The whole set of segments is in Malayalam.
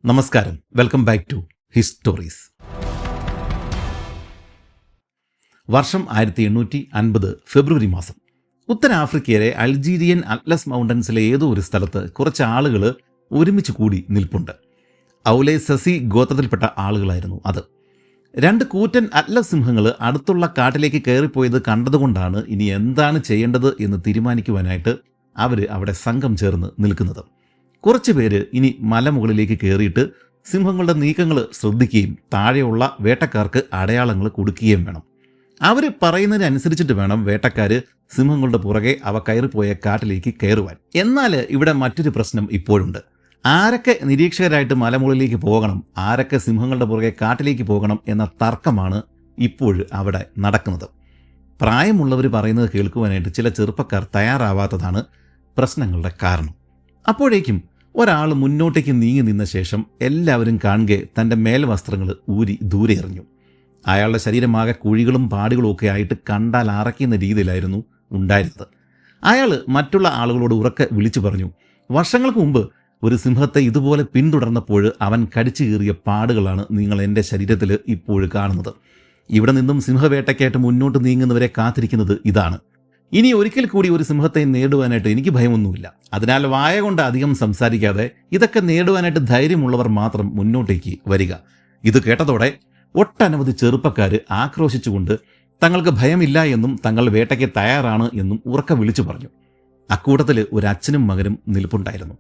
നമസ്കാരം, വെൽക്കം ബാക്ക് ടു ഹിസ്റ്റോറീസ്. വർഷം 1850 ഫെബ്രുവരി മാസം. ഉത്തരാഫ്രിക്കയിലെ അൾജീരിയൻ അറ്റ്ലസ് മൗണ്ടൻസിലെ ഏതോ ഒരു സ്ഥലത്ത് കുറച്ച് ആളുകൾ ഒരുമിച്ച് കൂടി നിൽപ്പുണ്ട്. ഔലെ സസി ഗോത്രത്തിൽപ്പെട്ട ആളുകളായിരുന്നു അത്. രണ്ട് കൂറ്റൻ അറ്റ്ലസ് സിംഹങ്ങൾ അടുത്തുള്ള കാട്ടിലേക്ക് കയറിപ്പോയത് കണ്ടതുകൊണ്ടാണ് ഇനി എന്താണ് ചെയ്യേണ്ടത് എന്ന് തീരുമാനിക്കുവാനായിട്ട് അവർ അവിടെ സംഘം ചേർന്ന് നിൽക്കുന്നത്. കുറച്ച് പേര് ഇനി മലമുകളിലേക്ക് കയറിയിട്ട് സിംഹങ്ങളുടെ നീക്കങ്ങൾ ശ്രദ്ധിക്കുകയും താഴെയുള്ള വേട്ടക്കാർക്ക് അടയാളങ്ങൾ കൊടുക്കുകയും വേണം. അവർ പറയുന്നതിനനുസരിച്ചിട്ട് വേണം വേട്ടക്കാർ സിംഹങ്ങളുടെ പുറകെ അവ കയറിപ്പോയ കാട്ടിലേക്ക് കയറുവാൻ. എന്നാൽ ഇവിടെ മറ്റൊരു പ്രശ്നം ഇപ്പോഴുണ്ട്. ആരൊക്കെ നിരീക്ഷകരായിട്ട് മലമുകളിലേക്ക് പോകണം, ആരൊക്കെ സിംഹങ്ങളുടെ പുറകെ കാട്ടിലേക്ക് പോകണം എന്ന തർക്കമാണ് ഇപ്പോൾ അവിടെ നടക്കുന്നത്. പ്രായമുള്ളവർ പറയുന്നത് കേൾക്കുവാനായിട്ട് ചില ചെറുപ്പക്കാർ തയ്യാറാവാത്തതാണ് പ്രശ്നങ്ങളുടെ കാരണം. അപ്പോഴേക്കും ഒരാൾ മുന്നോട്ടേക്ക് നീങ്ങി നിന്ന ശേഷം എല്ലാവരും കാണുകെ തൻ്റെ മേൽവസ്ത്രങ്ങൾ ഊരി ദൂരെ എറിഞ്ഞു. അയാളുടെ ശരീരമാകെ കുഴികളും പാടുകളും ഒക്കെ ആയിട്ട് കണ്ടാൽ അറയ്ക്കുന്ന രീതിയിലായിരുന്നു ഉണ്ടായിരുന്നത്. അയാൾ മറ്റുള്ള ആളുകളോട് ഉറക്കെ വിളിച്ചു പറഞ്ഞു, വർഷങ്ങൾക്ക് മുമ്പ് ഒരു സിംഹത്തെ ഇതുപോലെ പിന്തുടർന്നപ്പോൾ അവൻ കടിച്ചു കീറിയ പാടുകളാണ് നിങ്ങൾ എൻ്റെ ശരീരത്തിൽ ഇപ്പോൾ കാണുന്നത്. ഇവിടെ നിന്നും സിംഹവേട്ടയ്ക്കായിട്ട് മുന്നോട്ട് നീങ്ങുന്നവരെ കാത്തിരിക്കുന്നത് ഇതാണ്. ഇനി ഒരിക്കൽ കൂടി ഒരു സിംഹത്തെ നേടുവാനായിട്ട് എനിക്ക് ഭയമൊന്നുമില്ല. അതിനാൽ വായ കൊണ്ട് അധികം സംസാരിക്കാതെ ഇതൊക്കെ നേടുവാനായിട്ട് ധൈര്യമുള്ളവർ മാത്രം മുന്നോട്ടേക്ക് വരിക. ഇത് കേട്ടതോടെ ഒട്ടനവധി ചെറുപ്പക്കാർ ആക്രോശിച്ചുകൊണ്ട് തങ്ങൾക്ക് ഭയമില്ല എന്നും തങ്ങൾ വേട്ടയ്ക്ക് തയ്യാറാണ് എന്നും ഉറക്കെ വിളിച്ചു പറഞ്ഞു. അക്കൂട്ടത്തിൽ ഒരു അച്ഛനും മകനും നിൽപ്പുണ്ടായിരുന്നു.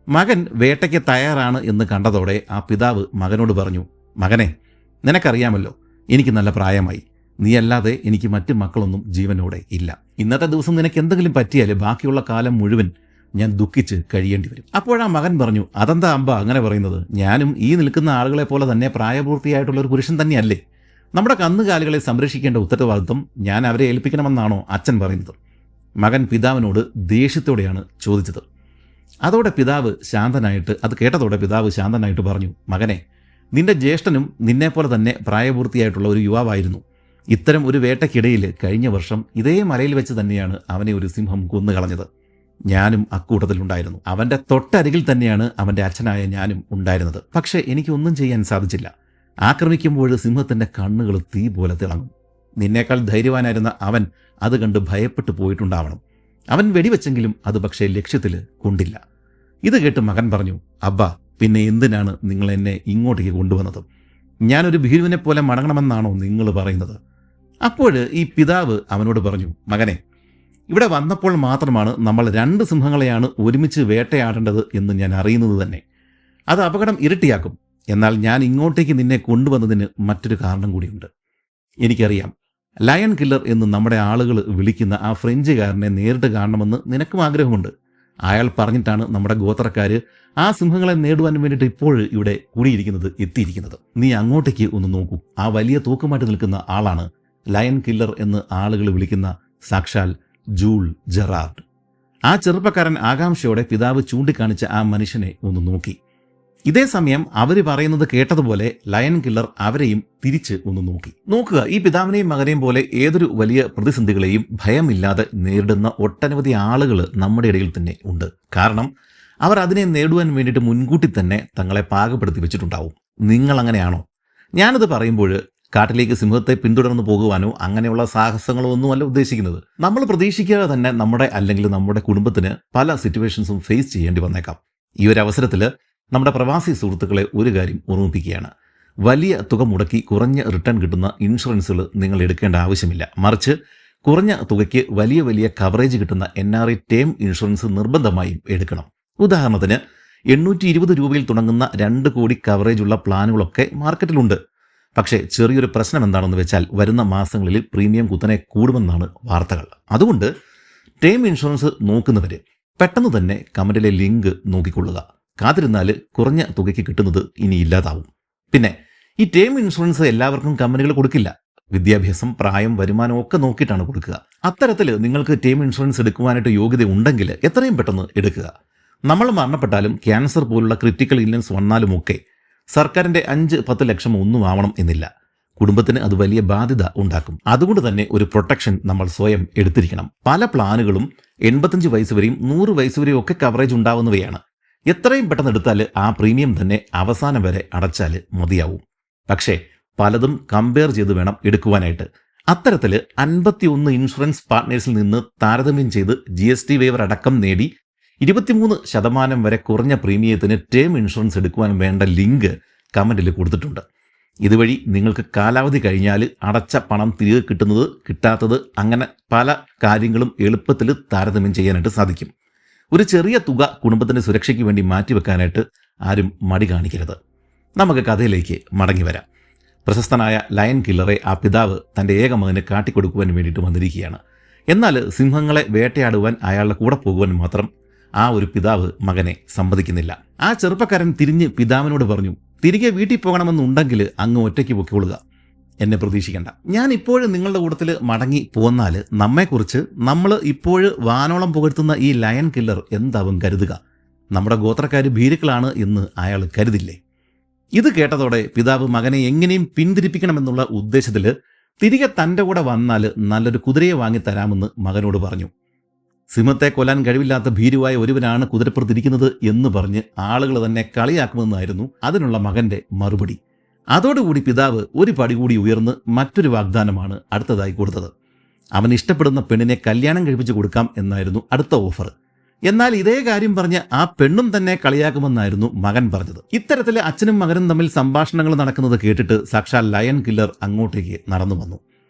മകൻ വേട്ടയ്ക്ക് തയ്യാറാണ് എന്ന് കണ്ടതോടെ ആ പിതാവ് മകനോട് പറഞ്ഞു, മകനെ, നിനക്കറിയാമല്ലോ എനിക്ക് നല്ല പ്രായമായി. നീയല്ലാതെ എനിക്ക് മറ്റ് മക്കളൊന്നും ജീവനോടെ ഇല്ല. ഇന്നത്തെ ദിവസം നിനക്ക് എന്തെങ്കിലും പറ്റിയാൽ ബാക്കിയുള്ള കാലം മുഴുവൻ ഞാൻ ദുഃഖിച്ച് കഴിയേണ്ടി വരും. അപ്പോഴാ മകൻ പറഞ്ഞു, അതെന്താ അമ്പ അങ്ങനെ പറയുന്നത്? ഞാനും ഈ നിൽക്കുന്ന ആളുകളെ പോലെ തന്നെ പ്രായപൂർത്തിയായിട്ടുള്ള ഒരു പുരുഷൻ തന്നെയല്ലേ. നമ്മുടെ കന്നുകാലികളെ സംരക്ഷിക്കേണ്ട ഉത്തരവാദിത്വം ഞാൻ അവരെ ഏൽപ്പിക്കണമെന്നാണോ അച്ഛൻ പറയുന്നത്? മകൻ പിതാവിനോട് ദേഷ്യത്തോടെയാണ് ചോദിച്ചത്. അതോടെ പിതാവ് ശാന്തനായിട്ട് പറഞ്ഞു, മകനെ, നിന്റെ ജ്യേഷ്ഠനും നിന്നെപ്പോലെ തന്നെ പ്രായപൂർത്തിയായിട്ടുള്ള ഒരു യുവാവായിരുന്നു. ഇത്തരം ഒരു വേട്ടയ്ക്കിടയിൽ കഴിഞ്ഞ വർഷം ഇതേ മലയിൽ വെച്ച് തന്നെയാണ് അവനെ ഒരു സിംഹം കൊന്നുകളഞ്ഞത്. ഞാനും അക്കൂട്ടത്തിലുണ്ടായിരുന്നു. അവൻ്റെ തൊട്ടരികിൽ തന്നെയാണ് അവൻ്റെ അച്ഛനായ ഞാനും ഉണ്ടായിരുന്നത്. പക്ഷേ എനിക്കൊന്നും ചെയ്യാൻ സാധിച്ചില്ല. ആക്രമിക്കുമ്പോൾ സിംഹത്തിൻ്റെ കണ്ണുകൾ തീ പോലെ തിളങ്ങും. നിന്നേക്കാൾ ധൈര്യവാനായിരുന്ന അവൻ അത് കണ്ട് ഭയപ്പെട്ടു പോയിട്ടുണ്ടാവണം. അവൻ വെടിവെച്ചെങ്കിലും അത് പക്ഷേ ലക്ഷ്യത്തിൽ കൊണ്ടില്ല. ഇത് കേട്ട് മകൻ പറഞ്ഞു, അബ്ബാ, പിന്നെ എന്തിനാണ് നിങ്ങൾ എന്നെ ഇങ്ങോട്ടേക്ക് കൊണ്ടുവന്നത്? ഞാനൊരു ഭീരുവിനെ പോലെ മടങ്ങണമെന്നാണോ നിങ്ങൾ പറയുന്നത്? അപ്പോൾ ഈ പിതാവ് അവനോട് പറഞ്ഞു, മകനെ, ഇവിടെ വന്നപ്പോൾ മാത്രമാണ് നമ്മൾ രണ്ട് സിംഹങ്ങളെയാണ് ഒരുമിച്ച് വേട്ടയാടേണ്ടത് എന്ന് ഞാൻ അറിയുന്നത് തന്നെ. അത് അപകടം ഇരട്ടിയാക്കും. എന്നാൽ ഞാൻ ഇങ്ങോട്ടേക്ക് നിന്നെ കൊണ്ടുവന്നതിന് മറ്റൊരു കാരണം കൂടിയുണ്ട്. എനിക്കറിയാം, ലയൺ കില്ലർ എന്ന് നമ്മുടെ ആളുകൾ വിളിക്കുന്ന ആ ഫ്രഞ്ചുകാരനെ നേരിട്ട് കാണണമെന്ന് നിനക്കും ആഗ്രഹമുണ്ട്. അയാൾ പറഞ്ഞിട്ടാണ് നമ്മുടെ ഗോത്രക്കാർ ആ സിംഹങ്ങളെ നേടുവാൻ വേണ്ടിയിട്ട് ഇപ്പോൾ ഇവിടെ എത്തിയിരിക്കുന്നത്. നീ അങ്ങോട്ടേക്ക് ഒന്ന് നോക്കൂ. ആ വലിയ തൂക്കമായിട്ട് നിൽക്കുന്ന ആളാണ് ലയൺ കില്ലർ എന്ന് ആളുകൾ വിളിക്കുന്ന സാക്ഷാൽ ജൂൾ ജെറാർഡ്. ആ ചെറുപ്പക്കാരൻ ആകാംക്ഷയോടെ പിതാവ് ചൂണ്ടിക്കാണിച്ച ആ മനുഷ്യനെ ഒന്ന് നോക്കി. ഇതേ സമയം അവർ പറയുന്നത് കേട്ടതുപോലെ ലയൺ കില്ലർ അവരെയും തിരിച്ച് ഒന്ന് നോക്കുക. ഈ പിതാവിനെയും മകനെയും പോലെ ഏതൊരു വലിയ പ്രതിസന്ധികളെയും ഭയമില്ലാതെ നേരിടുന്ന ഒട്ടനവധി ആളുകൾ നമ്മുടെ ഇടയിൽ തന്നെ ഉണ്ട്. കാരണം അവർ അതിനെ നേടുവാൻ വേണ്ടിയിട്ട് മുൻകൂട്ടി തന്നെ തങ്ങളെ പാകപ്പെടുത്തി വെച്ചിട്ടുണ്ടാവും. നിങ്ങൾ അങ്ങനെയാണോ? ഞാനത് പറയുമ്പോൾ കാട്ടിലേക്ക് സിംഹത്തെ പിന്തുടർന്ന് പോകുവാനോ അങ്ങനെയുള്ള സാഹസങ്ങളോ ഒന്നുമല്ല ഉദ്ദേശിക്കുന്നത്. നമ്മൾ പ്രതീക്ഷിക്കാതെ തന്നെ നമ്മുടെ കുടുംബത്തിന് പല സിറ്റുവേഷൻസും ഫേസ് ചെയ്യേണ്ടി വന്നേക്കാം. ഈ ഒരു അവസരത്തിൽ നമ്മുടെ പ്രവാസി സുഹൃത്തുക്കളെ ഒരു കാര്യം ഓർമ്മിപ്പിക്കുകയാണ്. വലിയ തുക മുടക്കി കുറഞ്ഞ റിട്ടേൺ കിട്ടുന്ന ഇൻഷുറൻസുകൾ നിങ്ങൾ എടുക്കേണ്ട ആവശ്യമില്ല. മറിച്ച് കുറഞ്ഞ തുകയ്ക്ക് വലിയ വലിയ കവറേജ് കിട്ടുന്ന NRI ടേം ഇൻഷുറൻസ് നിർബന്ധമായും എടുക്കണം. ഉദാഹരണത്തിന് 820 രൂപയിൽ തുടങ്ങുന്ന 2 കോടി കവറേജുള്ള പ്ലാനുകളൊക്കെ മാർക്കറ്റിലുണ്ട്. പക്ഷേ ചെറിയൊരു പ്രശ്നം എന്താണെന്ന് വെച്ചാൽ വരുന്ന മാസങ്ങളിൽ പ്രീമിയം കുത്തനെ കൂടുമെന്നാണ് വാർത്തകൾ. അതുകൊണ്ട് ടേം ഇൻഷുറൻസ് നോക്കുന്നവർ പെട്ടെന്ന് തന്നെ കമന്റിലെ ലിങ്ക് നോക്കിക്കൊള്ളുക. കാത്തിരുന്നാൽ കുറഞ്ഞ തുകയ്ക്ക് കിട്ടുന്നത് ഇനി ഇല്ലാതാവും. പിന്നെ ഈ ടേം ഇൻഷുറൻസ് എല്ലാവർക്കും കമ്പനികൾ കൊടുക്കില്ല. വിദ്യാഭ്യാസം, പ്രായം, വരുമാനം ഒക്കെ നോക്കിയിട്ടാണ് കൊടുക്കുക. അത്തരത്തിൽ നിങ്ങൾക്ക് ടേം ഇൻഷുറൻസ് എടുക്കുവാനായിട്ട് യോഗ്യത ഉണ്ടെങ്കിൽ എത്രയും പെട്ടെന്ന് എടുക്കുക. നമ്മൾ മരണപ്പെട്ടാലും ക്യാൻസർ പോലുള്ള ക്രിട്ടിക്കൽ ഇൽനസ് വന്നാലുമൊക്കെ സർക്കാരിൻ്റെ 5-10 ലക്ഷം ഒന്നും ആവണം എന്നില്ല. കുടുംബത്തിന് അത് വലിയ ബാധ്യത ഉണ്ടാക്കും. അതുകൊണ്ട് തന്നെ ഒരു പ്രൊട്ടക്ഷൻ നമ്മൾ സ്വയം എടുത്തിരിക്കണം. പല പ്ലാനുകളും 85 വയസ്സ് വരെയും 100 വയസ്സ് വരെയും ഒക്കെ കവറേജ് ഉണ്ടാവുന്നവയാണ്. എത്രയും പെട്ടെന്ന് എടുത്താൽ ആ പ്രീമിയം തന്നെ അവസാനം വരെ അടച്ചാൽ മതിയാവും. പക്ഷേ പലതും കമ്പയർ ചെയ്ത് വേണം എടുക്കുവാനായിട്ട്. അത്തരത്തിൽ 51 ഇൻഷുറൻസ് പാർട്ട്നേഴ്സിൽ നിന്ന് താരതമ്യം ചെയ്ത് GST വേവർ അടക്കം നേടി 23% വരെ കുറഞ്ഞ പ്രീമിയത്തിന് ടേം ഇൻഷുറൻസ് എടുക്കുവാൻ വേണ്ട ലിങ്ക് കമൻറ്റിൽ കൊടുത്തിട്ടുണ്ട്. ഇതുവഴി നിങ്ങൾക്ക് കാലാവധി കഴിഞ്ഞാൽ അടച്ച പണം തിരികെ കിട്ടുന്നത് കിട്ടാത്തത് അങ്ങനെ പല കാര്യങ്ങളും എളുപ്പത്തിൽ താരതമ്യം ചെയ്യാനായിട്ട് സാധിക്കും. ഒരു ചെറിയ തുക കുടുംബത്തിൻ്റെ സുരക്ഷയ്ക്ക് വേണ്ടി മാറ്റിവെക്കാനായിട്ട് ആരും മടി കാണിക്കരുത്. നമുക്ക് കഥയിലേക്ക് മടങ്ങി വരാം. പ്രശസ്തനായ ലയൺ കില്ലറെ ആ പിതാവ് തൻ്റെ ഏക മകന് കാട്ടിക്കൊടുക്കുവാൻ വേണ്ടിയിട്ട് വന്നിരിക്കുകയാണ്. എന്നാൽ സിംഹങ്ങളെ വേട്ടയാടുവാൻ അയാളുടെ കൂടെ പോകുവാൻ മാത്രം ആ ഒരു പിതാവ് മകനെ സമ്മതിക്കുന്നില്ല. ആ ചെറുപ്പക്കാരൻ തിരിഞ്ഞ് പിതാവിനോട് പറഞ്ഞു, തിരികെ വീട്ടിൽ പോകണമെന്നുണ്ടെങ്കിൽ അങ്ങ് ഒറ്റയ്ക്ക് പൊക്കിക്കൊള്ളുക, എന്നെ പ്രതീക്ഷിക്കേണ്ട. ഞാൻ ഇപ്പോഴും നിങ്ങളുടെ കൂട്ടത്തിൽ മടങ്ങി പോന്നാൽ നമ്മെക്കുറിച്ച് നമ്മൾ ഇപ്പോഴും വാനോളം പുകഴ്ത്തുന്ന ഈ ലയൺ കില്ലർ എന്താവും കരുതുക? നമ്മുടെ ഗോത്രക്കാർ ഭീരുക്കളാണ് എന്ന് അയാൾ കരുതില്ലേ? ഇത് കേട്ടതോടെ പിതാവ് മകനെ എങ്ങനെയും പിന്തിരിപ്പിക്കണമെന്നുള്ള ഉദ്ദേശത്തിൽ തിരികെ തൻ്റെ കൂടെ വന്നാൽ നല്ലൊരു കുതിരയെ വാങ്ങിത്തരാമെന്ന് മകനോട് പറഞ്ഞു. സിംഹത്തെ കൊല്ലാൻ കഴിവില്ലാത്ത ഭീരുവായ ഒരുവനാണ് കുതിരപ്പുറത്തിരിക്കുന്നത് എന്ന് പറഞ്ഞ് ആളുകൾ തന്നെ കളിയാക്കുമെന്നായിരുന്നു അതിനുള്ള മകന്റെ മറുപടി. അതോടുകൂടി പിതാവ് ഒരു പടി കൂടി ഉയർന്ന് മറ്റൊരു വാഗ്ദാനമാണ് അടുത്തതായി കൊടുത്തത്. അവൻ ഇഷ്ടപ്പെടുന്ന പെണ്ണിനെ കല്യാണം കഴിപ്പിച്ചു കൊടുക്കാം എന്നായിരുന്നു അടുത്ത ഓഫർ. എന്നാൽ ഇതേ കാര്യം പറഞ്ഞ് ആ പെണ്ണും തന്നെ കളിയാക്കുമെന്നായിരുന്നു മകൻ പറഞ്ഞത്. ഇത്തരത്തിൽ അച്ഛനും മകനും തമ്മിൽ സംഭാഷണങ്ങൾ നടക്കുന്നത് കേട്ടിട്ട് സാക്ഷാൽ ലയൺ കില്ലർ അങ്ങോട്ടേക്ക് നടന്നു വന്നു.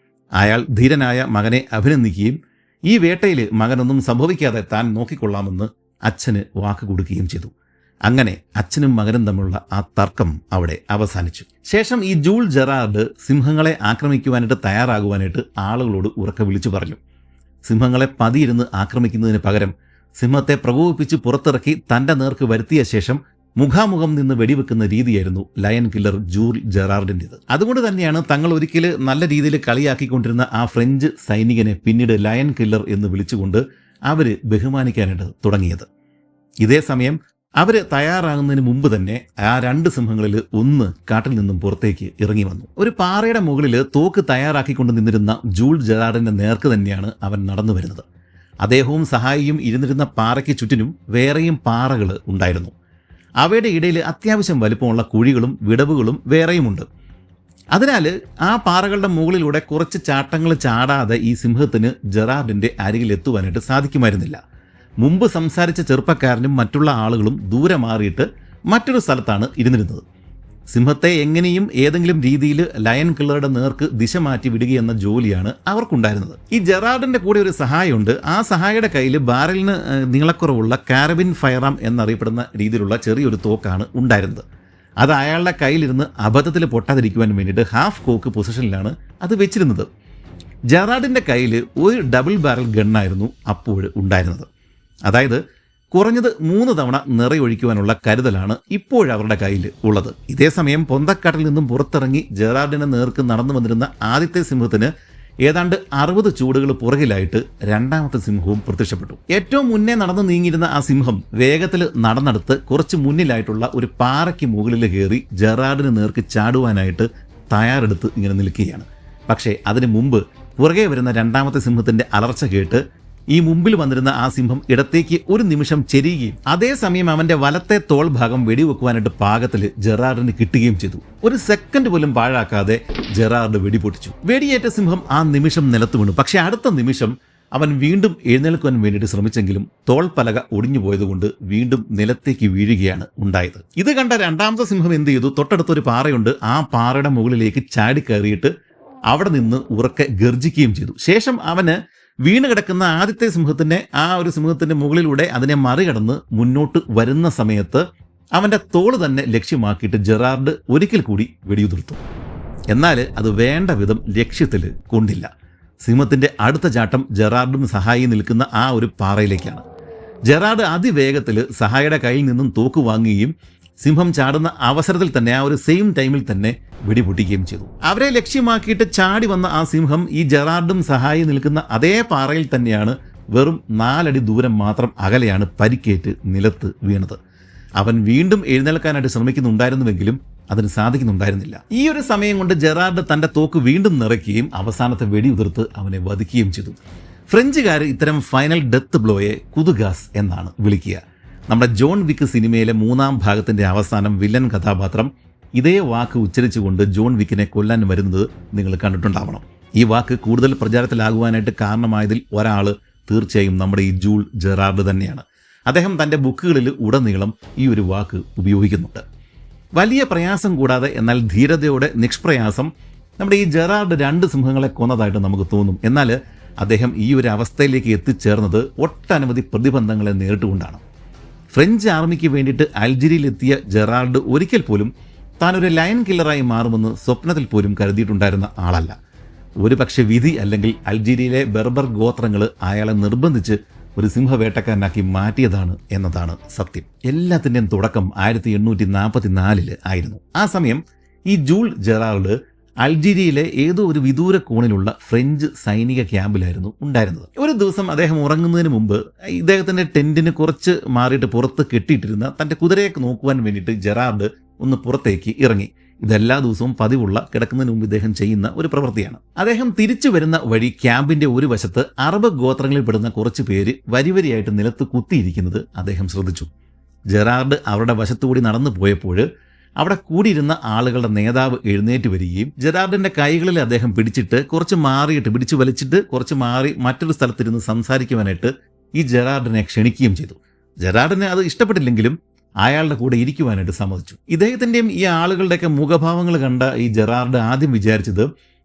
അയാൾ ധീരനായ മകനെ അഭിനന്ദിക്കുകയും ഈ വേട്ടയിൽ മകനൊന്നും സംഭവിക്കാതെ താൻ നോക്കിക്കൊള്ളാമെന്ന് അച്ഛന് വാക്ക് കൊടുക്കുകയും ചെയ്തു. അങ്ങനെ അച്ഛനും മകനും തമ്മിലുള്ള ആ തർക്കം അവിടെ അവസാനിച്ചു. ശേഷം ഈ ജൂൾ ജെറാർഡ് സിംഹങ്ങളെ ആക്രമിക്കുവാനായിട്ട് തയ്യാറാകുവാനായിട്ട് ആളുകളോട് ഉറക്കെ വിളിച്ചു പറഞ്ഞു. സിംഹങ്ങളെ പതിയിരുന്ന് ആക്രമിക്കുന്നതിന് പകരം സിംഹത്തെ പ്രകോപിപ്പിച്ച് പുറത്തിറക്കി തൻ്റെ നേർക്ക് വരുത്തിയ ശേഷം മുഖാമുഖം നിന്ന് വെടിവെക്കുന്ന രീതിയായിരുന്നു ലയൺ കില്ലർ ജൂൾ ജെറാർഡിൻ്റെത്. അതുകൊണ്ട് തന്നെയാണ് തങ്ങൾ ഒരിക്കൽ നല്ല രീതിയിൽ കളിയാക്കിക്കൊണ്ടിരുന്ന ആ ഫ്രഞ്ച് സൈനികനെ പിന്നീട് ലയൺ കില്ലർ എന്ന് വിളിച്ചുകൊണ്ട് അവർ ബഹുമാനിക്കാനായിട്ട് തുടങ്ങിയത്. ഇതേ സമയം അവർ തയ്യാറാകുന്നതിന് മുമ്പ് തന്നെ ആ 2 സിംഹങ്ങളിൽ ഒന്ന് കാട്ടിൽ നിന്നും പുറത്തേക്ക് ഇറങ്ങി വന്നു. ഒരു പാറയുടെ മുകളിൽ തോക്ക് തയ്യാറാക്കിക്കൊണ്ട് നിന്നിരുന്ന ജൂൾ ജെറാർഡിൻ്റെ നേർക്ക് തന്നെയാണ് അവൻ നടന്നു വരുന്നത്. അദ്ദേഹവും സഹായിയും ഇരുന്നിരുന്ന പാറയ്ക്ക് ചുറ്റിനും വേറെയും പാറകൾ ഉണ്ടായിരുന്നു. അവയുടെ ഇടയിൽ അത്യാവശ്യം വലിപ്പമുള്ള കുഴികളും വിടവുകളും വേറെയുമുണ്ട്. അതിനാൽ ആ പാറകളുടെ മുകളിലൂടെ കുറച്ച് ചാട്ടങ്ങൾ ചാടാതെ ഈ സിംഹത്തിന് ജെറാർഡിൻ്റെ അരികിലെത്തുവാനായിട്ട് സാധിക്കുമായിരുന്നില്ല. മുമ്പ് സംസാരിച്ച ചെറുപ്പക്കാരനും മറ്റുള്ള ആളുകളും ദൂരെ മാറിയിട്ട് മറ്റൊരു സ്ഥലത്താണ് ഇരുന്നിരുന്നത്. സിംഹത്തെ എങ്ങനെയും ഏതെങ്കിലും രീതിയിൽ ലയൺ കില്ലറുടെ നേർക്ക് ദിശ മാറ്റി വിടുകയെന്ന ജോലിയാണ് അവർക്കുണ്ടായിരുന്നത്. ഈ ജെറാർഡിന്റെ കൂടെ ഒരു സഹായിയുണ്ട്. ആ സഹായിയുടെ കയ്യിൽ ബാരലിന് നീളക്കുറവുള്ള കാരബിൻ ഫയറാം എന്നറിയപ്പെടുന്ന രീതിയിലുള്ള ചെറിയൊരു തോക്കാണ് ഉണ്ടായിരുന്നത്. അത് അയാളുടെ കയ്യിലിരുന്ന് അബദ്ധത്തിൽ പൊട്ടാതിരിക്കുവാൻ വേണ്ടിയിട്ട് ഹാഫ് കോക്ക് പൊസിഷനിലാണ് അത് വെച്ചിരുന്നത്. ജെറാർഡിന്റെ കയ്യിൽ ഒരു ഡബിൾ ബാരൽ ഗണ്ണായിരുന്നു അപ്പോൾ ഉണ്ടായിരുന്നത്. അതായത് കുറഞ്ഞത് 3 തവണ നിറയൊഴിക്കുവാനുള്ള കരുതലാണ് ഇപ്പോഴവരുടെ കയ്യിൽ ഉള്ളത്. ഇതേസമയം പൊന്തക്കാട്ടിൽ നിന്നും പുറത്തിറങ്ങി ജെറാർഡിനെ നേർക്ക് നടന്നു വന്നിരുന്ന ആദ്യത്തെ സിംഹത്തിന് ഏതാണ്ട് 60 ചൂടുകൾ പുറകിലായിട്ട് രണ്ടാമത്തെ സിംഹവും പ്രത്യക്ഷപ്പെട്ടു. ഏറ്റവും മുന്നേ നടന്നു നീങ്ങിയിരുന്ന ആ സിംഹം വേഗത്തിൽ നടന്നെടുത്ത് കുറച്ച് മുന്നിലായിട്ടുള്ള ഒരു പാറയ്ക്ക് മുകളിൽ കയറി ജെറാർഡിന് നേർക്ക് ചാടുവാനായിട്ട് തയ്യാറെടുത്ത് ഇങ്ങനെ നിൽക്കുകയാണ്. പക്ഷേ അതിനു മുമ്പ് പുറകെ വരുന്ന രണ്ടാമത്തെ സിംഹത്തിൻ്റെ അലർച്ച കേട്ട് ഈ മുമ്പിൽ വന്നിരുന്ന ആ സിംഹം ഇടത്തേക്ക് ഒരു നിമിഷം ചെരിയുകയും അതേസമയം അവന്റെ വലത്തെ തോൾ ഭാഗം വെടിവെക്കുവാനായിട്ട് പാകത്തിൽ ജെറാർഡിന് കിട്ടുകയും ചെയ്തു. ഒരു സെക്കൻഡ് പോലും പാഴാക്കാതെ ജെറാർഡ് വെടിപൊട്ടിച്ചു. വെടിയേറ്റ സിംഹം ആ നിമിഷം നിലത്ത് വീണു. പക്ഷെ അടുത്ത നിമിഷം അവൻ വീണ്ടും എഴുന്നേൽക്കുവാൻ വേണ്ടിയിട്ട് ശ്രമിച്ചെങ്കിലും തോൾ പലക ഒടിഞ്ഞു പോയതുകൊണ്ട് വീണ്ടും നിലത്തേക്ക് വീഴുകയാണ് ഉണ്ടായത്. ഇത് കണ്ട രണ്ടാമത്തെ സിംഹം എന്ത് ചെയ്തു? തൊട്ടടുത്തൊരു പാറയുണ്ട്. ആ പാറയുടെ മുകളിലേക്ക് ചാടിക്കയറിയിട്ട് അവിടെ നിന്ന് ഉറക്കെ ഗർജിക്കുകയും ചെയ്തു. ശേഷം അവന് വീണ് കിടക്കുന്ന ആദ്യത്തെ സിംഹത്തിൻ്റെ ഒരു സിംഹത്തിൻ്റെ മുകളിലൂടെ അതിനെ മറികടന്ന് മുന്നോട്ട് വരുന്ന സമയത്ത് അവൻ്റെ തോള് തന്നെ ലക്ഷ്യമാക്കിയിട്ട് ജെറാർഡ് ഒരിക്കൽ കൂടി വെടിയുതിർത്തു. എന്നാൽ അത് വേണ്ട വിധം ലക്ഷ്യത്തിൽ കൊണ്ടില്ല. സിംഹത്തിൻ്റെ അടുത്ത ചാട്ടം ജെറാർഡും സഹായി നിൽക്കുന്ന ആ ഒരു പാറയിലേക്കാണ്. ജെറാർഡ് അതിവേഗത്തിൽ സഹായിയുടെ കയ്യിൽ നിന്നും തോക്ക് വാങ്ങുകയും സിംഹം ചാടുന്ന അവസരത്തിൽ തന്നെ ആ ഒരു സെയിം ടൈമിൽ തന്നെ വെടിപൊട്ടിക്കുകയും ചെയ്തു. അവരെ ലക്ഷ്യമാക്കിയിട്ട് ചാടി വന്ന ആ സിംഹം ഈ ജെറാർഡും സഹായി നിൽക്കുന്ന അതേ പാറയിൽ തന്നെയാണ് വെറും 4 അടി ദൂരം മാത്രം അകലെയാണ് പരിക്കേറ്റ് നിലത്ത് വീണത്. അവൻ വീണ്ടും എഴുന്നേൽക്കാനായിട്ട് ശ്രമിക്കുന്നുണ്ടായിരുന്നുവെങ്കിലും അതിന് സാധിക്കുന്നുണ്ടായിരുന്നില്ല. ഈ ഒരു സമയം കൊണ്ട് ജെറാർഡ് തൻ്റെ തോക്ക് വീണ്ടും നിറയ്ക്കുകയും അവസാനത്തെ വെടിയുതിർത്ത് അവനെ വധിക്കുകയും ചെയ്തു. ഫ്രഞ്ചുകാർ ഇത്തരം ഫൈനൽ ഡെത്ത് ബ്ലോയെ കുതുഗാസ് എന്നാണ് വിളിക്കുക. നമ്മുടെ ജോൺ വിക്ക് സിനിമയിലെ 3-ാം ഭാഗത്തിന്റെ അവസാനം വില്ലൻ കഥാപാത്രം ഇതേ വാക്ക് ഉച്ചരിച്ചുകൊണ്ട് ജോൺ വിക്കിനെ കൊല്ലാൻ വരുന്നത് നിങ്ങൾ കണ്ടിട്ടുണ്ടാവണം. ഈ വാക്ക് കൂടുതൽ പ്രചാരത്തിലാകുവാനായിട്ട് കാരണമായതിൽ ഒരാൾ തീർച്ചയായും നമ്മുടെ ഈ ജൂൾ ജെറാർഡ് തന്നെയാണ്. അദ്ദേഹം തൻ്റെ ബുക്കുകളിൽ ഉടനീളം ഈ ഒരു വാക്ക് ഉപയോഗിക്കുന്നുണ്ട്. വലിയ പ്രയാസം കൂടാതെ എന്നാൽ ധീരതയോടെ നിഷ്പ്രയാസം നമ്മുടെ ഈ ജെറാർഡ് 2 സിംഹങ്ങളെ കൊന്നതായിട്ട് നമുക്ക് തോന്നും. എന്നാൽ അദ്ദേഹം ഈ ഒരു അവസ്ഥയിലേക്ക് എത്തിച്ചേർന്നത് ഒട്ടനവധി പ്രതിബന്ധങ്ങളെ നേരിട്ടുകൊണ്ടാണ്. ഫ്രഞ്ച് ആർമിക്ക് വേണ്ടിയിട്ട് അൾജീരിയയിലെത്തിയ ജെറാർഡ് ഒരിക്കൽ പോലും താനൊരു ലയൺ കില്ലറായി മാറുമെന്ന് സ്വപ്നത്തിൽ പോലും കരുതിയിട്ടുണ്ടായിരുന്ന ആളല്ല. ഒരു പക്ഷേ വിധി അല്ലെങ്കിൽ അൾജീരിയയിലെ ബെർബർ ഗോത്രങ്ങൾ അയാളെ നിർബന്ധിച്ച് ഒരു സിംഹവേട്ടക്കാരനാക്കി മാറ്റിയതാണ് എന്നതാണ് സത്യം. എല്ലാത്തിൻ്റെയും തുടക്കം 1844 ആയിരുന്നു. ആ സമയം ഈ ജൂൾ ജെറാർഡ് അൾജീരിയയിലെ ഏതോ ഒരു വിദൂര കോണിലുള്ള ഫ്രഞ്ച് സൈനിക ക്യാമ്പിലായിരുന്നു ഉണ്ടായിരുന്നത്. ഒരു ദിവസം അദ്ദേഹം ഉറങ്ങുന്നതിന് മുമ്പ് ഇദ്ദേഹത്തിൻ്റെ ടെന്റിന് കുറച്ച് മാറിയിട്ട് പുറത്ത് കെട്ടിയിട്ടിരുന്ന തൻ്റെ കുതിരയെ നോക്കുവാൻ വേണ്ടിയിട്ട് ജെറാർഡ് ഒന്ന് പുറത്തേക്ക് ഇറങ്ങി. ഇതെല്ലാ ദിവസവും പതിവുള്ള കിടക്കുന്നതിന് മുമ്പ് ഇദ്ദേഹം ചെയ്യുന്ന ഒരു പ്രവൃത്തിയാണ്. അദ്ദേഹം തിരിച്ചു വരുന്ന വഴി ക്യാമ്പിന്റെ ഒരു വശത്ത് അറബ് ഗോത്രങ്ങളിൽ പെടുന്ന കുറച്ച് പേര് വരിവരിയായിട്ട് നിലത്ത് കുത്തിയിരിക്കുന്നത് അദ്ദേഹം ശ്രദ്ധിച്ചു. ജെറാർഡ് അവരുടെ വശത്തുകൂടി നടന്നു പോയപ്പോൾ അവിടെ കൂടിയിരുന്ന ആളുകളുടെ നേതാവ് എഴുന്നേറ്റ് വരികയും ജെറാർഡിന്റെ കൈകളിൽ അദ്ദേഹം പിടിച്ചു വലിച്ചിട്ട് കുറച്ച് മാറി മറ്റൊരു സ്ഥലത്തിരുന്ന് സംസാരിക്കുവാനായിട്ട് ഈ ജെറാർഡിനെ ക്ഷണിക്കുകയും ചെയ്തു. ജെറാർഡിന് അത് ഇഷ്ടപ്പെട്ടില്ലെങ്കിലും അയാളുടെ കൂടെ ഇരിക്കുവാനായിട്ട് സമ്മതിച്ചു. ഇദ്ദേഹത്തിൻ്റെയും ഈ ആളുകളുടെയൊക്കെ മുഖഭാവങ്ങൾ കണ്ട ഈ ജെറാർഡ് ആദ്യം വിചാരിച്ചത്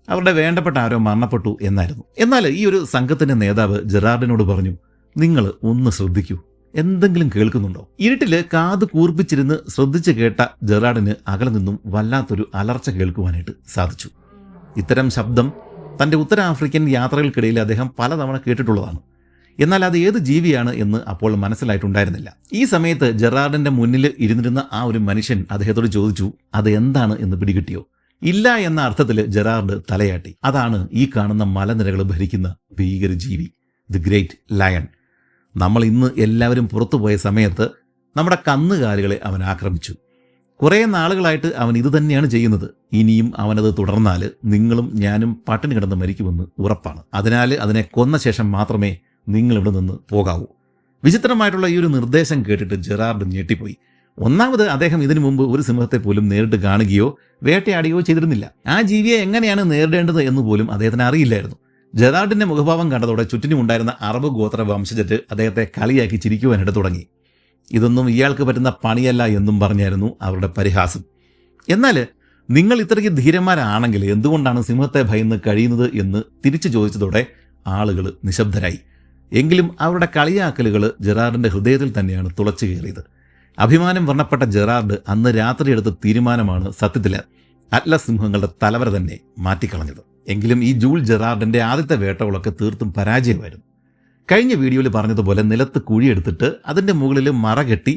അവരുടെ വേണ്ടപ്പെട്ട ആരോ മരണപ്പെട്ടു എന്നായിരുന്നു. എന്നാൽ ഈ ഒരു സംഘത്തിന്റെ നേതാവ് ജെറാർഡിനോട് പറഞ്ഞു, നിങ്ങൾ ഒന്ന് ശ്രദ്ധിക്കൂ, എന്തെങ്കിലും കേൾക്കുന്നുണ്ടോ? ഇരുട്ടില് കാത് കൂർപ്പിച്ചിരുന്ന് ശ്രദ്ധിച്ചു കേട്ട ജെറാർഡിന് അകലെ നിന്നും വല്ലാത്തൊരു അലർച്ച കേൾക്കുവാനായിട്ട് സാധിച്ചു. ഇത്തരം ശബ്ദം തൻ്റെ ഉത്തരാഫ്രിക്കൻ യാത്രകൾക്കിടയിൽ അദ്ദേഹം പലതവണ കേട്ടിട്ടുള്ളതാണ്. എന്നാൽ അത് ഏത് ജീവിയാണ് എന്ന് അപ്പോൾ മനസ്സിലായിട്ടുണ്ടായിരുന്നില്ല. ഈ സമയത്ത് ജെറാർഡിന്റെ മുന്നിൽ ഇരുന്നിരുന്ന ആ ഒരു മനുഷ്യൻ അദ്ദേഹത്തോട് ചോദിച്ചു, അത് എന്താണ് എന്ന് പിടികിട്ടിയോ? ഇല്ല എന്ന അർത്ഥത്തിൽ ജെറാർഡ് തലയാട്ടി. അതാണ് ഈ കാണുന്ന മലനിരകൾ ഭരിക്കുന്ന ഭീകരജീവി, ദി ഗ്രേറ്റ് ലയൺ. നമ്മൾ ഇന്ന് എല്ലാവരും പുറത്തുപോയ സമയത്ത് നമ്മുടെ കന്നുകാലികളെ അവൻ ആക്രമിച്ചു. കുറേ നാളുകളായിട്ട് അവൻ ഇത് തന്നെയാണ് ചെയ്യുന്നത്. ഇനിയും അവനത് തുടർന്നാൽ നിങ്ങളും ഞാനും പട്ടിണി കിടന്ന് മരിക്കുമെന്ന് ഉറപ്പാണ്. അതിനാൽ അതിനെ കൊന്ന ശേഷം മാത്രമേ നിങ്ങളിവിടെ നിന്ന് പോകാവൂ. വിചിത്രമായിട്ടുള്ള ഈ ഒരു നിർദ്ദേശം കേട്ടിട്ട് ജെറാർഡ് ഞെട്ടിപ്പോയി. ഒന്നാമത് അദ്ദേഹം ഇതിനു മുമ്പ് ഒരു സിംഹത്തെ പോലും നേരിട്ട് കാണുകയോ വേട്ടയാടുകയോ ചെയ്തിരുന്നില്ല. ആ ജീവിയെ എങ്ങനെയാണ് നേരിടേണ്ടത് എന്ന് പോലും അദ്ദേഹത്തിന് അറിയില്ലായിരുന്നു. ജെറാർഡിന്റെ മുഖഭാവം കണ്ടതോടെ ചുറ്റിനുമുണ്ടായിരുന്ന അറബ് ഗോത്ര വംശജര് അദ്ദേഹത്തെ കളിയാക്കി ചിരിക്കുവാനായിട്ട് തുടങ്ങി. ഇതൊന്നും ഇയാൾക്ക് പറ്റുന്ന പണിയല്ല എന്നും പറഞ്ഞായിരുന്നു അവരുടെ പരിഹാസം. എന്നാൽ നിങ്ങൾ ഇത്രയ്ക്ക് ധീരന്മാരാണെങ്കിൽ എന്തുകൊണ്ടാണ് സിംഹത്തെ ഭയന്ന് കഴിയുന്നത് എന്ന് തിരിച്ചു ചോദിച്ചതോടെ ആളുകൾ നിശബ്ദരായി. എങ്കിലും അവരുടെ കളിയാക്കലുകൾ ജെറാർഡിന്റെ ഹൃദയത്തിൽ തന്നെയാണ് തുളച്ചു കയറിയത്. അഭിമാനം വർണ്ണപ്പെട്ട ജെറാർഡ് അന്ന് രാത്രി എടുത്ത തീരുമാനമാണ് സത്യത്തിൽ അറ്റ്ലസ് സിംഹങ്ങളുടെ തലവര തന്നെ മാറ്റിക്കളഞ്ഞത്. എങ്കിലും ഈ ജൂൾ ജെറാർഡിന്റെ ആദ്യത്തെ വേട്ടകളൊക്കെ തീർത്തും പരാജയമായിരുന്നു. കഴിഞ്ഞ വീഡിയോയിൽ പറഞ്ഞതുപോലെ നിലത്ത് കുഴിയെടുത്തിട്ട് അതിൻ്റെ മുകളിൽ മറ കെട്ടി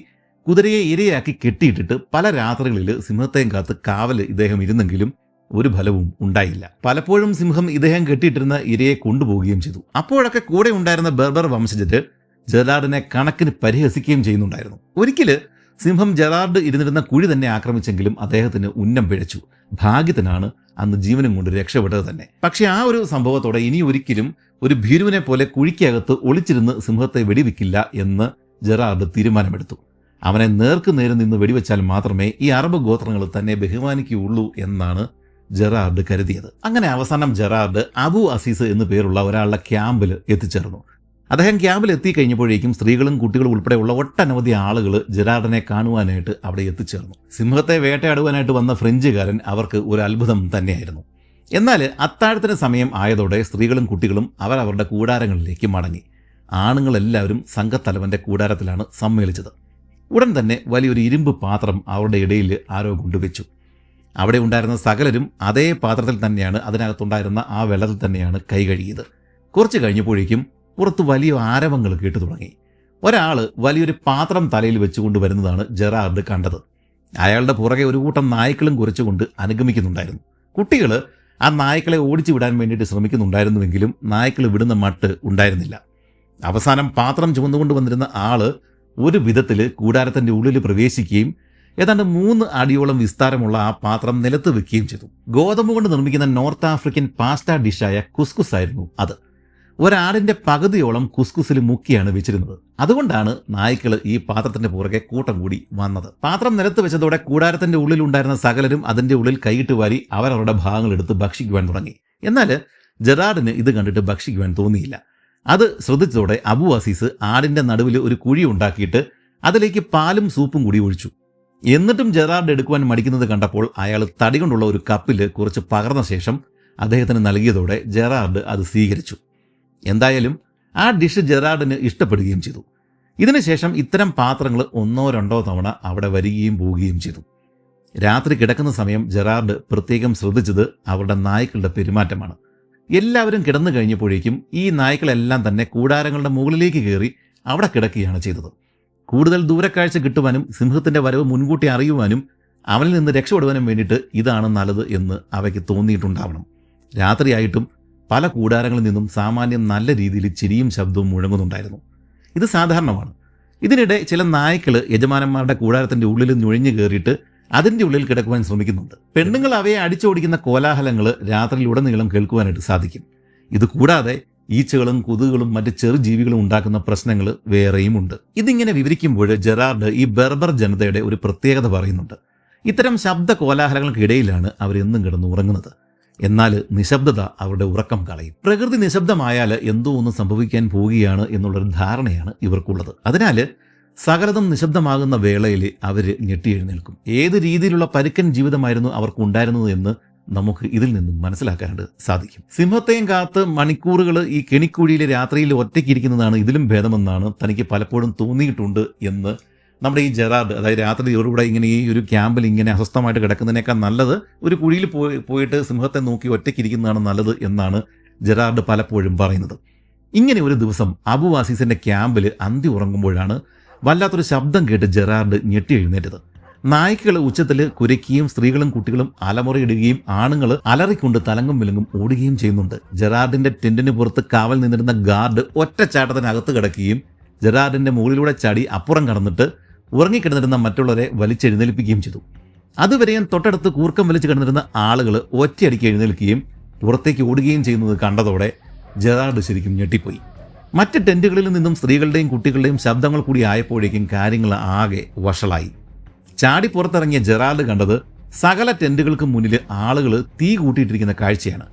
കുതിരയെ ഇരയാക്കി കെട്ടിയിട്ടിട്ട് പല രാത്രികളിൽ സിംഹത്തെയും കാത്ത് കാവല് ഇദ്ദേഹം ഇരുന്നെങ്കിലും ഒരു ഫലവും ഉണ്ടായില്ല. പലപ്പോഴും സിംഹം ഇദ്ദേഹം കെട്ടിയിട്ടിരുന്ന ഇരയെ കൊണ്ടുപോവുകയും ചെയ്തു. അപ്പോഴൊക്കെ കൂടെ ഉണ്ടായിരുന്ന ബെർബർ വംശജര് ജെറാർഡിനെ കണക്കിന് പരിഹസിക്കുകയും ചെയ്യുന്നുണ്ടായിരുന്നു. ഒരിക്കല് സിംഹം ജെറാർഡ് ഇരുന്നിരുന്ന കുഴി തന്നെ ആക്രമിച്ചെങ്കിലും അദ്ദേഹത്തിന് ഉന്നം പിഴച്ചു. ഭാഗ്യത്തിനാണ് അന്ന് ജീവനും കൊണ്ട് രക്ഷപ്പെട്ടത് തന്നെ. പക്ഷെ ആ ഒരു സംഭവത്തോടെ ഇനി ഒരിക്കലും ഒരു ഭീരുവിനെ പോലെ കുഴിക്കകത്ത് ഒളിച്ചിരുന്ന് സിംഹത്തെ വെടിവെക്കില്ല എന്ന് ജെറാർഡ് തീരുമാനമെടുത്തു. അവനെ നേർക്ക് നേരെ നിന്ന് വെടിവെച്ചാൽ മാത്രമേ ഈ അറബ് ഗോത്രങ്ങൾ തന്നെ ബഹുമാനിക്കുകയുള്ളൂ എന്നാണ് ജെറാർഡ് കരുതിയത്. അങ്ങനെ അവസാനം ജെറാർഡ് അബു അസീസ് എന്നു പേരുള്ള ഒരാളുടെ ക്യാമ്പിൽ എത്തിച്ചേർന്നു. അദ്ദേഹം ക്യാമ്പിൽ എത്തിക്കഴിഞ്ഞപ്പോഴേക്കും സ്ത്രീകളും കുട്ടികളും ഉൾപ്പെടെയുള്ള ഒട്ടനവധി ആളുകൾ ജെറാർഡിനെ കാണുവാനായിട്ട് അവിടെ എത്തിച്ചേർന്നു. സിംഹത്തെ വേട്ടയാടുവാനായിട്ട് വന്ന ഫ്രഞ്ചുകാരൻ അവർക്ക് ഒരു അത്ഭുതം തന്നെയായിരുന്നു. എന്നാൽ അത്താഴത്തിന് സമയം ആയതോടെ സ്ത്രീകളും കുട്ടികളും അവരവരുടെ കൂടാരങ്ങളിലേക്ക് മടങ്ങി. ആണുങ്ങളെല്ലാവരും സംഘത്തലവന്റെ കൂടാരത്തിലാണ് സമ്മേളിച്ചത്. ഉടൻ തന്നെ വലിയൊരു ഇരുമ്പ് പാത്രം അവരുടെ ഇടയിൽ ആരോ കൊണ്ടുവച്ചു. അവിടെ ഉണ്ടായിരുന്ന സകലരും അതേ പാത്രത്തിൽ തന്നെയാണ്, അതിനകത്തുണ്ടായിരുന്ന ആ വെള്ളത്തിൽ തന്നെയാണ് കൈ കഴുകിയത്. കുറച്ച് കഴിഞ്ഞപ്പോഴേക്കും പുറത്ത് വലിയ ആരവങ്ങൾ കേട്ടു തുടങ്ങി. ഒരാൾ വലിയൊരു പാത്രം തലയിൽ വെച്ചുകൊണ്ട് വരുന്നതാണ് ജെറാർഡ് കണ്ടത്. അയാളുടെ പുറകെ ഒരു കൂട്ടം നായ്ക്കളും കുരച്ചുകൊണ്ട് അനുഗമിക്കുന്നുണ്ടായിരുന്നു. കുട്ടികൾ ആ നായ്ക്കളെ ഓടിച്ചു വിടാൻ വേണ്ടിയിട്ട് ശ്രമിക്കുന്നുണ്ടായിരുന്നുവെങ്കിലും നായ്ക്കൾ വിടുന്ന മട്ട് ഉണ്ടായിരുന്നില്ല. അവസാനം പാത്രം ചുമന്നുകൊണ്ട് വന്നിരുന്ന ആള് ഒരു വിധത്തിൽ കൂടാരത്തിൻ്റെ ഉള്ളിൽ പ്രവേശിക്കുകയും ഏതാണ്ട് 3 അടിയോളം വിസ്താരമുള്ള ആ പാത്രം നിലത്ത് വെക്കുകയും ചെയ്തു. ഗോതമ്പ് കൊണ്ട് നിർമ്മിക്കുന്ന നോർത്ത് ആഫ്രിക്കൻ പാസ്റ്റ ഡിഷായ കുസ്കുസ് ആയിരുന്നു അത്. ഒരാടിൻ്റെ പകുതിയോളം കുസ്കുസിൽ മുക്കിയാണ് വെച്ചിരുന്നത്. അതുകൊണ്ടാണ് നായ്ക്കൾ ഈ പാത്രത്തിന്റെ പുറകെ കൂട്ടം കൂടി വന്നത്. പാത്രം നിലത്ത് വെച്ചതോടെ കൂടാരത്തിന്റെ ഉള്ളിലുണ്ടായിരുന്ന സകലരും അതിന്റെ ഉള്ളിൽ കൈയിട്ട് വാരി അവരവരുടെ ഭാഗങ്ങൾ എടുത്ത് ഭക്ഷിക്കുവാൻ തുടങ്ങി. എന്നാൽ ജെറാർഡിന് ഇത് കണ്ടിട്ട് ഭക്ഷിക്കുവാൻ തോന്നിയില്ല. അത് ശ്രദ്ധിച്ചതോടെ അബു അസീസ് ആടിന്റെ നടുവിൽ ഒരു കുഴി ഉണ്ടാക്കിയിട്ട് അതിലേക്ക് പാലും സൂപ്പും കൂടി ഒഴിച്ചു. എന്നിട്ടും ജെറാർഡ് എടുക്കുവാൻ മടിക്കുന്നത് കണ്ടപ്പോൾ അയാൾ തടി കൊണ്ടുള്ള ഒരു കപ്പിൽ കുറച്ച് പകർന്ന ശേഷം അദ്ദേഹത്തിന് നൽകിയതോടെ ജെറാർഡ് അത് സ്വീകരിച്ചു. എന്തായാലും ആ ഡിഷ് ജെറാർഡിന് ഇഷ്ടപ്പെടുകയും ചെയ്തു. ഇതിനുശേഷം ഇത്തരം പാത്രങ്ങൾ 1-2 തവണ അവിടെ വരികയും പോവുകയും ചെയ്തു. രാത്രി കിടക്കുന്ന സമയം ജെറാർഡ് പ്രത്യേകം ശ്രദ്ധിച്ചത് അവരുടെ നായ്ക്കളുടെ പെരുമാറ്റമാണ്. എല്ലാവരും കിടന്നു കഴിഞ്ഞപ്പോഴേക്കും ഈ നായ്ക്കളെല്ലാം തന്നെ കൂടാരങ്ങളുടെ മുകളിലേക്ക് കയറി അവിടെ കിടക്കുകയാണ് ചെയ്തത്. കൂടുതൽ ദൂരക്കാഴ്ച കിട്ടുവാനും സിംഹത്തിന്റെ വരവ് മുൻകൂട്ടി അറിയുവാനും അവനിൽ നിന്ന് രക്ഷപ്പെടുവാനും വേണ്ടിയിട്ട് ഇതാണ് നല്ലത് എന്ന് അവയ്ക്ക് തോന്നിയിട്ടുണ്ടാവണം. രാത്രിയായിട്ടും പല കൂടാരങ്ങളിൽ നിന്നും സാമാന്യം നല്ല രീതിയിൽ ചിരിയും ശബ്ദവും മുഴങ്ങുന്നുണ്ടായിരുന്നു. ഇത് സാധാരണമാണ്. ഇതിനിടെ ചില നായ്ക്കൾ യജമാനന്മാരുടെ കൂടാരത്തിന്റെ ഉള്ളിൽ നുഴഞ്ഞു കയറിയിട്ട് അതിന്റെ ഉള്ളിൽ കിടക്കുവാൻ ശ്രമിക്കുന്നുണ്ട്. പെണ്ണുങ്ങൾ അവയെ അടിച്ചോടിക്കുന്ന കോലാഹലങ്ങൾ രാത്രിയിലുടനീളം കേൾക്കുവാനായിട്ട് സാധിക്കും. ഇത് കൂടാതെ ഈച്ചകളും കൊതുകുകളും മറ്റ് ചെറുജീവികളും ഉണ്ടാക്കുന്ന പ്രശ്നങ്ങൾ വേറെയും ഉണ്ട്. ഇതിങ്ങനെ വിവരിക്കുമ്പോൾ ജെറാർഡ് ഈ ബെർബർ ജനതയുടെ ഒരു പ്രത്യേകത പറയുന്നുണ്ട്. ഇത്തരം ശബ്ദ കോലാഹലങ്ങൾക്കിടയിലാണ് അവരെന്നും കിടന്ന് ഉറങ്ങുന്നത്. എന്നാൽ നിശബ്ദത അവരുടെ ഉറക്കം കളയും. പ്രകൃതി നിശബ്ദമായാൽ എന്തോ ഒന്ന് സംഭവിക്കാൻ പോവുകയാണ് എന്നുള്ളൊരു ധാരണയാണ് ഇവർക്കുള്ളത്. അതിനാൽ സകലതും നിശബ്ദമാകുന്ന വേളയിൽ അവർ ഞെട്ടിയെഴുന്നേൽക്കും. ഏത് രീതിയിലുള്ള പരുക്കൻ ജീവിതമായിരുന്നു അവർക്കുണ്ടായിരുന്നത് എന്ന് നമുക്ക് ഇതിൽ നിന്നും മനസ്സിലാക്കാനായിട്ട് സാധിക്കും. സിംഹത്തെയും കാത്ത് മണിക്കൂറുകൾ ഈ കെണിക്കുഴിയിൽ രാത്രിയിൽ ഒറ്റയ്ക്കിരിക്കുന്നതാണ് ഇതിലും ഭേദമെന്നാണ് തനിക്ക് പലപ്പോഴും തോന്നിയിട്ടുണ്ട് എന്ന് നമ്മുടെ ഈ ജെറാർഡ്, അതായത് രാത്രി ഇവരുടെ ഇങ്ങനെ ഈ ഒരു ക്യാമ്പിൽ ഇങ്ങനെ അസ്വസ്ഥമായിട്ട് കിടക്കുന്നതിനേക്കാൾ നല്ലത് ഒരു കുഴിയിൽ പോയിട്ട് സിംഹത്തെ നോക്കി ഒറ്റയ്ക്കിരിക്കുന്നതാണ് നല്ലത് എന്നാണ് ജെറാർഡ് പലപ്പോഴും പറയുന്നത്. ഇങ്ങനെ ഒരു ദിവസം അബു അസീസിന്റെ ക്യാമ്പിൽ അന്തി ഉറങ്ങുമ്പോഴാണ് വല്ലാത്തൊരു ശബ്ദം കേട്ട് ജെറാർഡ് ഞെട്ടി എഴുന്നേറ്റത്. നായ്ക്കൾ ഉച്ചത്തിൽ കുരയ്ക്കുകയും സ്ത്രീകളും കുട്ടികളും അലമുറയിടുകയും ആണുങ്ങൾ അലറിക്കൊണ്ട് തലങ്ങും വിലങ്ങും ഓടുകയും ചെയ്യുന്നുണ്ട്. ജെറാർഡിന്റെ ടെന്റിന് പുറത്ത് കാവൽ നിന്നിരുന്ന ഗാർഡ് ഒറ്റച്ചാട്ടത്തിനകത്ത് കിടക്കുകയും ജെറാർഡിന്റെ മുകളിലൂടെ ചാടി അപ്പുറം കടന്നിട്ട് ഉറങ്ങിക്കിടന്നിരുന്ന മറ്റുള്ളവരെ വലിച്ചെഴുന്നേൽപ്പിക്കുകയും ചെയ്തു. അതുവരെയും തൊട്ടടുത്ത് കൂർക്കം വലിച്ചു കിടന്നിരുന്ന ആളുകൾ ഒറ്റയടിക്ക് എഴുന്നേൽക്കുകയും പുറത്തേക്ക് ഓടുകയും ചെയ്യുന്നത് കണ്ടതോടെ ജെറാർഡ് ശരിക്കും ഞെട്ടിപ്പോയി. മറ്റ് ടെന്റുകളിൽ നിന്നും സ്ത്രീകളുടെയും കുട്ടികളുടെയും ശബ്ദങ്ങൾ കൂടി ആയപ്പോഴേക്കും കാര്യങ്ങൾ ആകെ വഷളായി. ചാടി പുറത്തിറങ്ങിയ ജെറാർഡ് കണ്ടത് സകല ടെന്റുകൾക്ക് മുന്നിൽ ആളുകൾ തീ കൂട്ടിയിട്ടിരിക്കുന്ന കാഴ്ചയാണ്.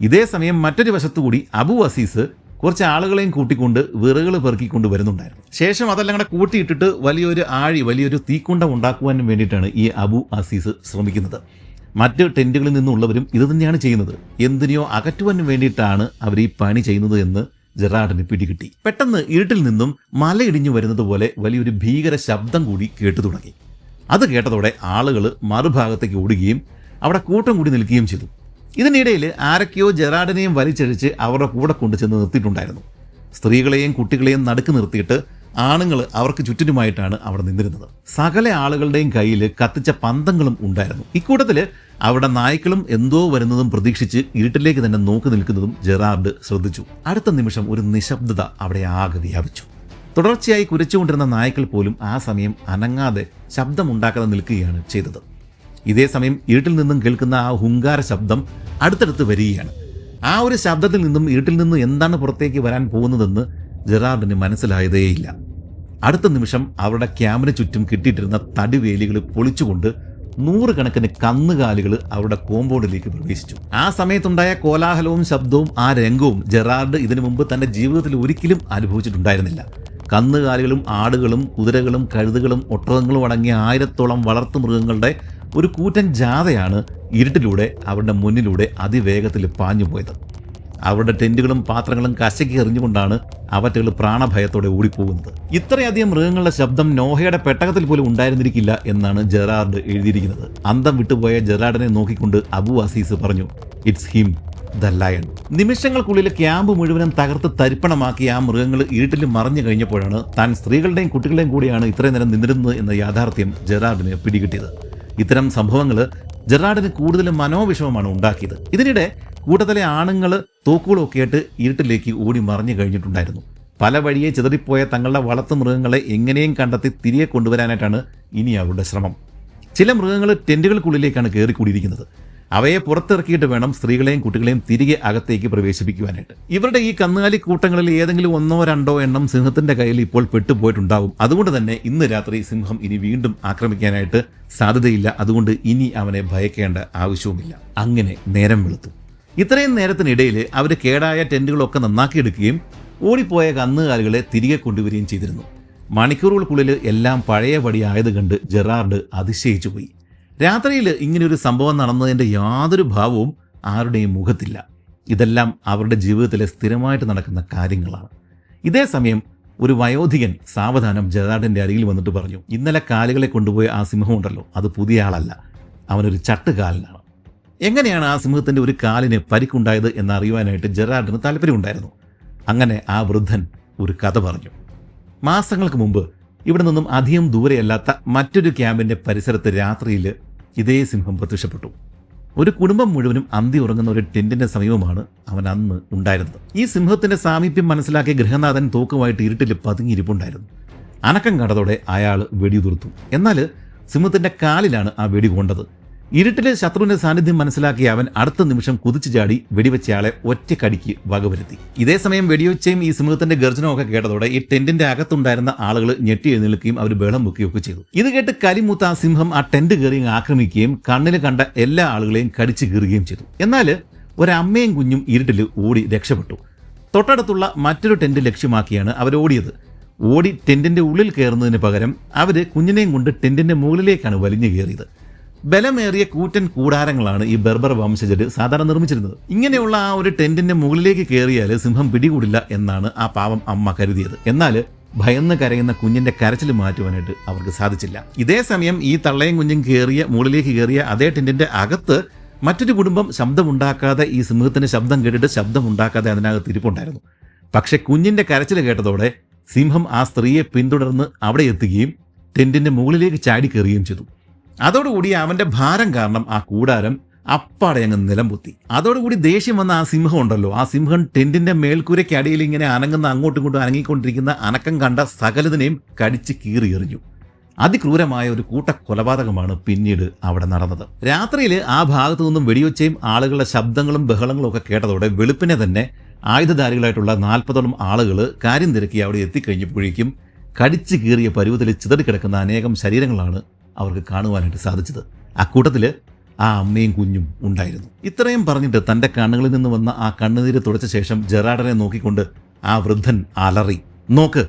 ഇതേ സമയം മറ്റൊരു വശത്തുകൂടി അബു അസീസ് കുറച്ച് ആളുകളെയും കൂട്ടിക്കൊണ്ട് വിറകുകൾ പെറുക്കിക്കൊണ്ട് വരുന്നുണ്ടായിരുന്നു. ശേഷം അതെല്ലാം കൂടെ കൂട്ടിയിട്ടിട്ട് വലിയൊരു തീക്കുണ്ടം ഉണ്ടാക്കുവാനും വേണ്ടിയിട്ടാണ് ഈ അബു അസീസ് ശ്രമിക്കുന്നത്. മറ്റ് ടെന്റുകളിൽ നിന്നുള്ളവരും ഇത് തന്നെയാണ് ചെയ്യുന്നത്. എന്തിനെയോ അകറ്റുവാനും വേണ്ടിയിട്ടാണ് അവർ ഈ പണി ചെയ്യുന്നത് എന്ന് ജെറാർഡിന് പിടികിട്ടി. പെട്ടെന്ന് ഇരുട്ടിൽ നിന്നും മലയിടിഞ്ഞു വരുന്നത് പോലെ വലിയൊരു ഭീകര ശബ്ദം കൂടി കേട്ടു തുടങ്ങി. അത് കേട്ടതോടെ ആളുകൾ മറുഭാഗത്തേക്ക് ഓടുകയും അവിടെ കൂട്ടം കൂടി നിൽക്കുകയും ചെയ്തു. ഇതിനിടയിൽ ആരൊക്കെയോ ജെറാർഡിനെയും വലിച്ചഴിച്ച് അവരുടെ കൂടെ കൊണ്ടുചെന്ന് നിർത്തിയിട്ടുണ്ടായിരുന്നു. സ്ത്രീകളെയും കുട്ടികളെയും നടുക്ക് നിർത്തിയിട്ട് ആണുങ്ങൾ അവർക്ക് ചുറ്റിനുമായിട്ടാണ് അവിടെ നിന്നിരുന്നത്. സകല ആളുകളുടെയും കയ്യിൽ കത്തിച്ച പന്തങ്ങളും ഉണ്ടായിരുന്നു. ഇക്കൂട്ടത്തിൽ അവിടെ നായ്ക്കളും എന്തോ വരുന്നതും പ്രതീക്ഷിച്ച് ഇരുട്ടിലേക്ക് തന്നെ നോക്കി നിൽക്കുന്നതും ജെറാർഡ് ശ്രദ്ധിച്ചു. അടുത്ത നിമിഷം ഒരു നിശബ്ദത അവിടെ ആകെ വ്യാപിച്ചു. തുടർച്ചയായി കുരച്ചുകൊണ്ടിരുന്ന നായ്ക്കൾ പോലും ആ സമയം അനങ്ങാതെ ശബ്ദമുണ്ടാക്കാതെ നിൽക്കുകയാണ് ചെയ്തത്. ഇതേ സമയം ഇരുട്ടിൽ നിന്നും കേൾക്കുന്ന ആ ഹുങ്കാര ശബ്ദം അടുത്തടുത്ത് വരികയാണ്. ആ ഒരു ശബ്ദത്തിൽ നിന്നും ഇരുട്ടിൽ നിന്നും എന്താണ് പുറത്തേക്ക് വരാൻ പോകുന്നതെന്ന് ജെറാർഡിന് മനസ്സിലായതേയില്ല. അടുത്ത നിമിഷം അവരുടെ ക്യാമ്പിന് ചുറ്റും കിട്ടിയിട്ടിരുന്ന തടിവേലികൾ പൊളിച്ചുകൊണ്ട് 100 കണക്കിന് കന്നുകാലികൾ അവരുടെ കോമ്പൗണ്ടിലേക്ക് പ്രവേശിച്ചു. ആ സമയത്തുണ്ടായ കോലാഹലവും ശബ്ദവും ആ രംഗവും ജെറാർഡ് ഇതിനു മുമ്പ് തന്റെ ജീവിതത്തിൽ ഒരിക്കലും അനുഭവിച്ചിട്ടുണ്ടായിരുന്നില്ല. കന്നുകാലികളും ആടുകളും കുതിരകളും കഴുതുകളും ഒട്ടകങ്ങളും അടങ്ങിയ 1000-ഓളം വളർത്തു മൃഗങ്ങളുടെ ഒരു കൂറ്റൻ ജാഥയാണ് ഇരുട്ടിലൂടെ അവരുടെ മുന്നിലൂടെ അതിവേഗത്തിൽ പാഞ്ഞുപോയത്. അവരുടെ ടെന്റുകളും പാത്രങ്ങളും കശക്കി എറിഞ്ഞുകൊണ്ടാണ് അവറ്റകൾ പ്രാണഭയത്തോടെ ഓടിപ്പോകുന്നത്. ഇത്രയധികം മൃഗങ്ങളുടെ ശബ്ദം നോഹയുടെ പെട്ടകത്തിൽ പോലും ഉണ്ടായിരുന്നിരിക്കില്ല എന്നാണ് ജെറാർഡ് എഴുതിയിരിക്കുന്നത്. അന്തം വിട്ടുപോയ ജെറാർഡിനെ നോക്കിക്കൊണ്ട് അബു അസീസ് പറഞ്ഞു, ഇറ്റ്സ് ഹിം ദ ലയൺ. നിമിഷങ്ങൾക്കുള്ളിൽ ക്യാമ്പ് മുഴുവനും തകർത്ത് തരിപ്പണമാക്കിയ ആ മൃഗങ്ങൾ ഇരുട്ടിൽ മറഞ്ഞു കഴിഞ്ഞപ്പോഴാണ് താൻ സ്ത്രീകളുടെയും കുട്ടികളുടെയും കൂടിയാണ് ഇത്രയും നേരം നിന്നിരുന്നത് എന്ന യാഥാർത്ഥ്യം ജെറാർഡിന് പിടികിട്ടിയത്. ഇത്തരം സംഭവങ്ങൾ ജെറാർഡിന് കൂടുതൽ മനോവിഷമമാണ് ഉണ്ടാക്കിയത്. ഇതിനിടെ കൂട്ടത്തിലെ ആണുങ്ങൾ തോക്കുകളൊക്കെ ആയിട്ട് ഇരുട്ടിലേക്ക് ഓടി മറിഞ്ഞു കഴിഞ്ഞിട്ടുണ്ടായിരുന്നു. പല വഴിയെ ചിതറിപ്പോയ തങ്ങളുടെ വളർത്തു മൃഗങ്ങളെ എങ്ങനെയും കണ്ടെത്തി തിരികെ കൊണ്ടുവരാനായിട്ടാണ് ഇനി അവരുടെ ശ്രമം. ചില മൃഗങ്ങൾ ടെന്റുകൾക്കുള്ളിലേക്കാണ് കയറിക്കൂടിയിരിക്കുന്നത്. അവയെ പുറത്തിറക്കിയിട്ട് വേണം സ്ത്രീകളെയും കുട്ടികളെയും തിരികെ അകത്തേക്ക് പ്രവേശിപ്പിക്കുവാനായിട്ട്. ഇവരുടെ ഈ കന്നുകാലി കൂട്ടങ്ങളിൽ ഏതെങ്കിലും 1-2 എണ്ണം സിംഹത്തിന്റെ കയ്യിൽ ഇപ്പോൾ പെട്ടുപോയിട്ടുണ്ടാവും. അതുകൊണ്ട് തന്നെ ഇന്ന് രാത്രി സിംഹം ഇനി വീണ്ടും ആക്രമിക്കാനായിട്ട് സാധ്യതയില്ല. അതുകൊണ്ട് ഇനി അവനെ ഭയക്കേണ്ട ആവശ്യവുമില്ല. അങ്ങനെ നേരം വെളുത്തു. ഇത്രയും നേരത്തിനിടയിൽ അവർ കേടായ ടെന്റുകളൊക്കെ നന്നാക്കിയെടുക്കുകയും ഓടിപ്പോയ കന്നുകാലികളെ തിരികെ കൊണ്ടുവരികയും ചെയ്തിരുന്നു. മണിക്കൂറുകൾക്കുള്ളിൽ എല്ലാം പഴയപടി ആയത് കണ്ട് ജെറാർഡ് അതിശയിച്ചു പോയി. രാത്രിയിൽ ഇങ്ങനെയൊരു സംഭവം നടന്നതിൻ്റെ യാതൊരു ഭാവവും ആരുടെയും മുഖത്തില്ല. ഇതെല്ലാം അവരുടെ ജീവിതത്തിലെ സ്ഥിരമായിട്ട് നടക്കുന്ന കാര്യങ്ങളാണ്. ഇതേ സമയം ഒരു വയോധികൻ സാവധാനം ജെറാർഡിൻ്റെ അരികിൽ വന്നിട്ട് പറഞ്ഞു, ഇന്നലെ കാലുകളെ കൊണ്ടുപോയ ആ സിംഹമുണ്ടല്ലോ, അത് പുതിയ ആളല്ല, അവനൊരു ചട്ടുകാലനാണ്. എങ്ങനെയാണ് ആ സിംഹത്തിൻ്റെ ഒരു കാലിന് പരിക്കുണ്ടായത് എന്നറിയുവാനായിട്ട് ജെറാർഡിന് താല്പര്യമുണ്ടായിരുന്നു. അങ്ങനെ ആ വൃദ്ധൻ ഒരു കഥ പറഞ്ഞു. മാസങ്ങൾക്ക് മുമ്പ് ഇവിടെ നിന്നും അധികം ദൂരെയല്ലാത്ത മറ്റൊരു ക്യാമ്പിൻ്റെ പരിസരത്ത് രാത്രിയിൽ ഇതേ സിംഹം പ്രത്യക്ഷപ്പെട്ടു. ഒരു കുടുംബം മുഴുവനും അന്തി ഉറങ്ങുന്ന ഒരു ടെന്റിന്റെ സമീപമാണ് അവൻ അന്ന് ഉണ്ടായിരുന്നത്. ഈ സിംഹത്തിന്റെ സാമീപ്യം മനസ്സിലാക്കിയ ഗൃഹനാഥൻ തോക്കുമായിട്ട് ഇരുട്ടിൽ പതുങ്ങിയിരിപ്പുണ്ടായിരുന്നു. അനക്കം കണ്ടതോടെ അയാൾ വെടിയുതിർത്തു. എന്നാൽ സിംഹത്തിന്റെ കാലിലാണ് ആ വെടി കൊണ്ടത്. ഇരുട്ടിലെ ശത്രുവിന്റെ സാന്നിധ്യം മനസ്സിലാക്കിയ അവൻ അടുത്ത നിമിഷം കുതിച്ചു ചാടി വെടിവെച്ചയാളെ ഒറ്റക്കടിക്ക് വകവരുത്തി. ഇതേ സമയം വെടിവെച്ചയും ഈ സിംഹത്തിന്റെ ഗർജനമൊക്കെ കേട്ടതോടെ ഈ ടെന്റിന്റെ അകത്തുണ്ടായിരുന്ന ആളുകൾ ഞെട്ടി എഴുന്നേൽക്കുകയും അവർ ബഹളം വെക്കുകയൊക്കെ ചെയ്തു. ഇത് കേട്ട് കലിമൂത്ത ആ സിംഹം ആ ടെന്റ് കയറി ആക്രമിക്കുകയും കണ്ണിൽ കണ്ട എല്ലാ ആളുകളെയും കടിച്ചു കീറുകയും ചെയ്തു. എന്നാൽ ഒരമ്മയും കുഞ്ഞും ഇരുട്ടിൽ ഓടി രക്ഷപ്പെട്ടു. തൊട്ടടുത്തുള്ള മറ്റൊരു ടെന്റ് ലക്ഷ്യമാക്കിയാണ് അവരോടിയത്. ഓടി ടെന്റിന്റെ ഉള്ളിൽ കയറുന്നതിന് പകരം അവർ കുഞ്ഞിനെയും കൊണ്ട് ടെന്റിന്റെ മുകളിലേക്കാണ് വലിഞ്ഞു കയറിയത്. ബലമേറിയ കൂറ്റൻ കൂടാരങ്ങളാണ് ഈ ബെർബർ വംശജർ സാധാരണ നിർമ്മിച്ചിരുന്നത്. ഇങ്ങനെയുള്ള ആ ഒരു ടെന്റിന്റെ മുകളിലേക്ക് കയറിയാൽ സിംഹം പിടികൂടില്ല എന്നാണ് ആ പാവം അമ്മ കരുതിയത്. എന്നാൽ ഭയന്ന് കരയുന്ന കുഞ്ഞിന്റെ കരച്ചിൽ മാറ്റുവാനായിട്ട് അവർക്ക് സാധിച്ചില്ല. ഇതേ സമയം ഈ തള്ളയും കുഞ്ഞും മുകളിലേക്ക് കയറിയ അതേ ടെന്റിന്റെ അകത്ത് മറ്റൊരു കുടുംബം ശബ്ദമുണ്ടാക്കാതെ ഈ സിംഹത്തിന്റെ ശബ്ദം കേട്ടിട്ട് ശബ്ദമുണ്ടാക്കാതെ അതിനകത്ത് ഇരിപ്പുണ്ടായിരുന്നു. പക്ഷെ കുഞ്ഞിന്റെ കരച്ചിൽ കേട്ടതോടെ സിംഹം ആ സ്ത്രീയെ പിന്തുടർന്ന് അവിടെ എത്തുകയും ടെന്റിന്റെ മുകളിലേക്ക് ചാടി കയറുകയും ചെയ്തു. അതോടുകൂടി അവന്റെ ഭാരം കാരണം ആ കൂടാരം അപ്പാടെ അങ്ങ് നിലംപൊത്തി. അതോടുകൂടി ദേഷ്യം വന്ന ആ സിംഹം ഉണ്ടല്ലോ, ആ സിംഹം ടെന്റിന്റെ മേൽക്കൂരയ്ക്കടിയിൽ ഇങ്ങനെ അനങ്ങുന്ന അങ്ങോട്ടും ഇങ്ങോട്ടും അനങ്ങിക്കൊണ്ടിരിക്കുന്ന അനക്കം കണ്ട സകലതിനെയും കടിച്ച് കീറി എറിഞ്ഞു. അതിക്രൂരമായ ഒരു കൊലപാതകമാണ് പിന്നീട് അവിടെ നടന്നത്. രാത്രിയിൽ ആ ഭാഗത്തു നിന്നും വെടിവെച്ചയും ആളുകളുടെ ശബ്ദങ്ങളും ബഹളങ്ങളും ഒക്കെ കേട്ടതോടെ വെളുപ്പിനെ തന്നെ ആയുധധാരികളായിട്ടുള്ള 40ഓളം ആളുകൾ കാര്യം തിരക്കി അവിടെ എത്തിക്കഴിഞ്ഞപ്പോഴേക്കും കടിച്ചു കീറിയ പരുവത്തിൽ ചിതറിക്കിടക്കുന്ന അനേകം ശരീരങ്ങളാണ് അവർക്ക് കാണുവാനായിട്ട് സാധിച്ചത്. അക്കൂട്ടത്തിൽ ആ അമ്മയും കുഞ്ഞും ഉണ്ടായിരുന്നു. ഇത്രയും പറഞ്ഞിട്ട് തൻ്റെ കണ്ണുകളിൽ നിന്ന് വന്ന ആ കണ്ണുനീര് തുടച്ച ശേഷം ജെറാർഡിനെ നോക്കിക്കൊണ്ട് ആ വൃദ്ധൻ അലറി, നോക്ക്,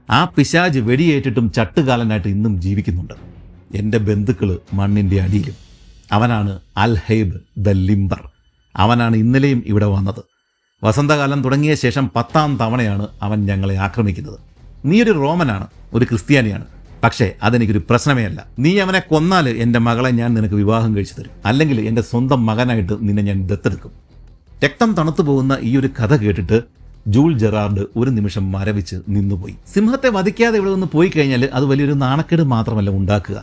ആ പിശാജ് വെടിയേറ്റിട്ടും ചട്ടുകാലനായിട്ട് ഇന്നും ജീവിക്കുന്നുണ്ട്. എൻ്റെ ബന്ധുക്കൾ മണ്ണിൻ്റെ അടിയിലും. അവനാണ് അൽഹൈബ് ദ ലിംബർ. അവനാണ് ഇന്നലെയും ഇവിടെ വന്നത്. വസന്തകാലം തുടങ്ങിയ ശേഷം 10ാം തവണയാണ് അവൻ ഞങ്ങളെ ആക്രമിക്കുന്നത്. നീ ഒരു റോമനാണ്, ഒരു ക്രിസ്ത്യാനിയാണ്. പക്ഷേ അതെനിക്കൊരു പ്രശ്നമേ അല്ല. നീ അവനെ കൊന്നാൽ എൻ്റെ മകളെ ഞാൻ നിനക്ക് വിവാഹം കഴിച്ചു തരും, അല്ലെങ്കിൽ എൻ്റെ സ്വന്തം മകനായിട്ട് നിന്നെ ഞാൻ ദത്തെടുക്കും. രക്തം തണുത്തു പോകുന്ന ഈ ഒരു കഥ കേട്ടിട്ട് ജൂൾ ജെറാർഡ് ഒരു നിമിഷം മരവിച്ച് നിന്നുപോയി. സിംഹത്തെ വധിക്കാതെ ഇവിടെ നിന്ന് പോയി കഴിഞ്ഞാൽ അത് വലിയൊരു നാണക്കേട് മാത്രമല്ല ഉണ്ടാക്കുക,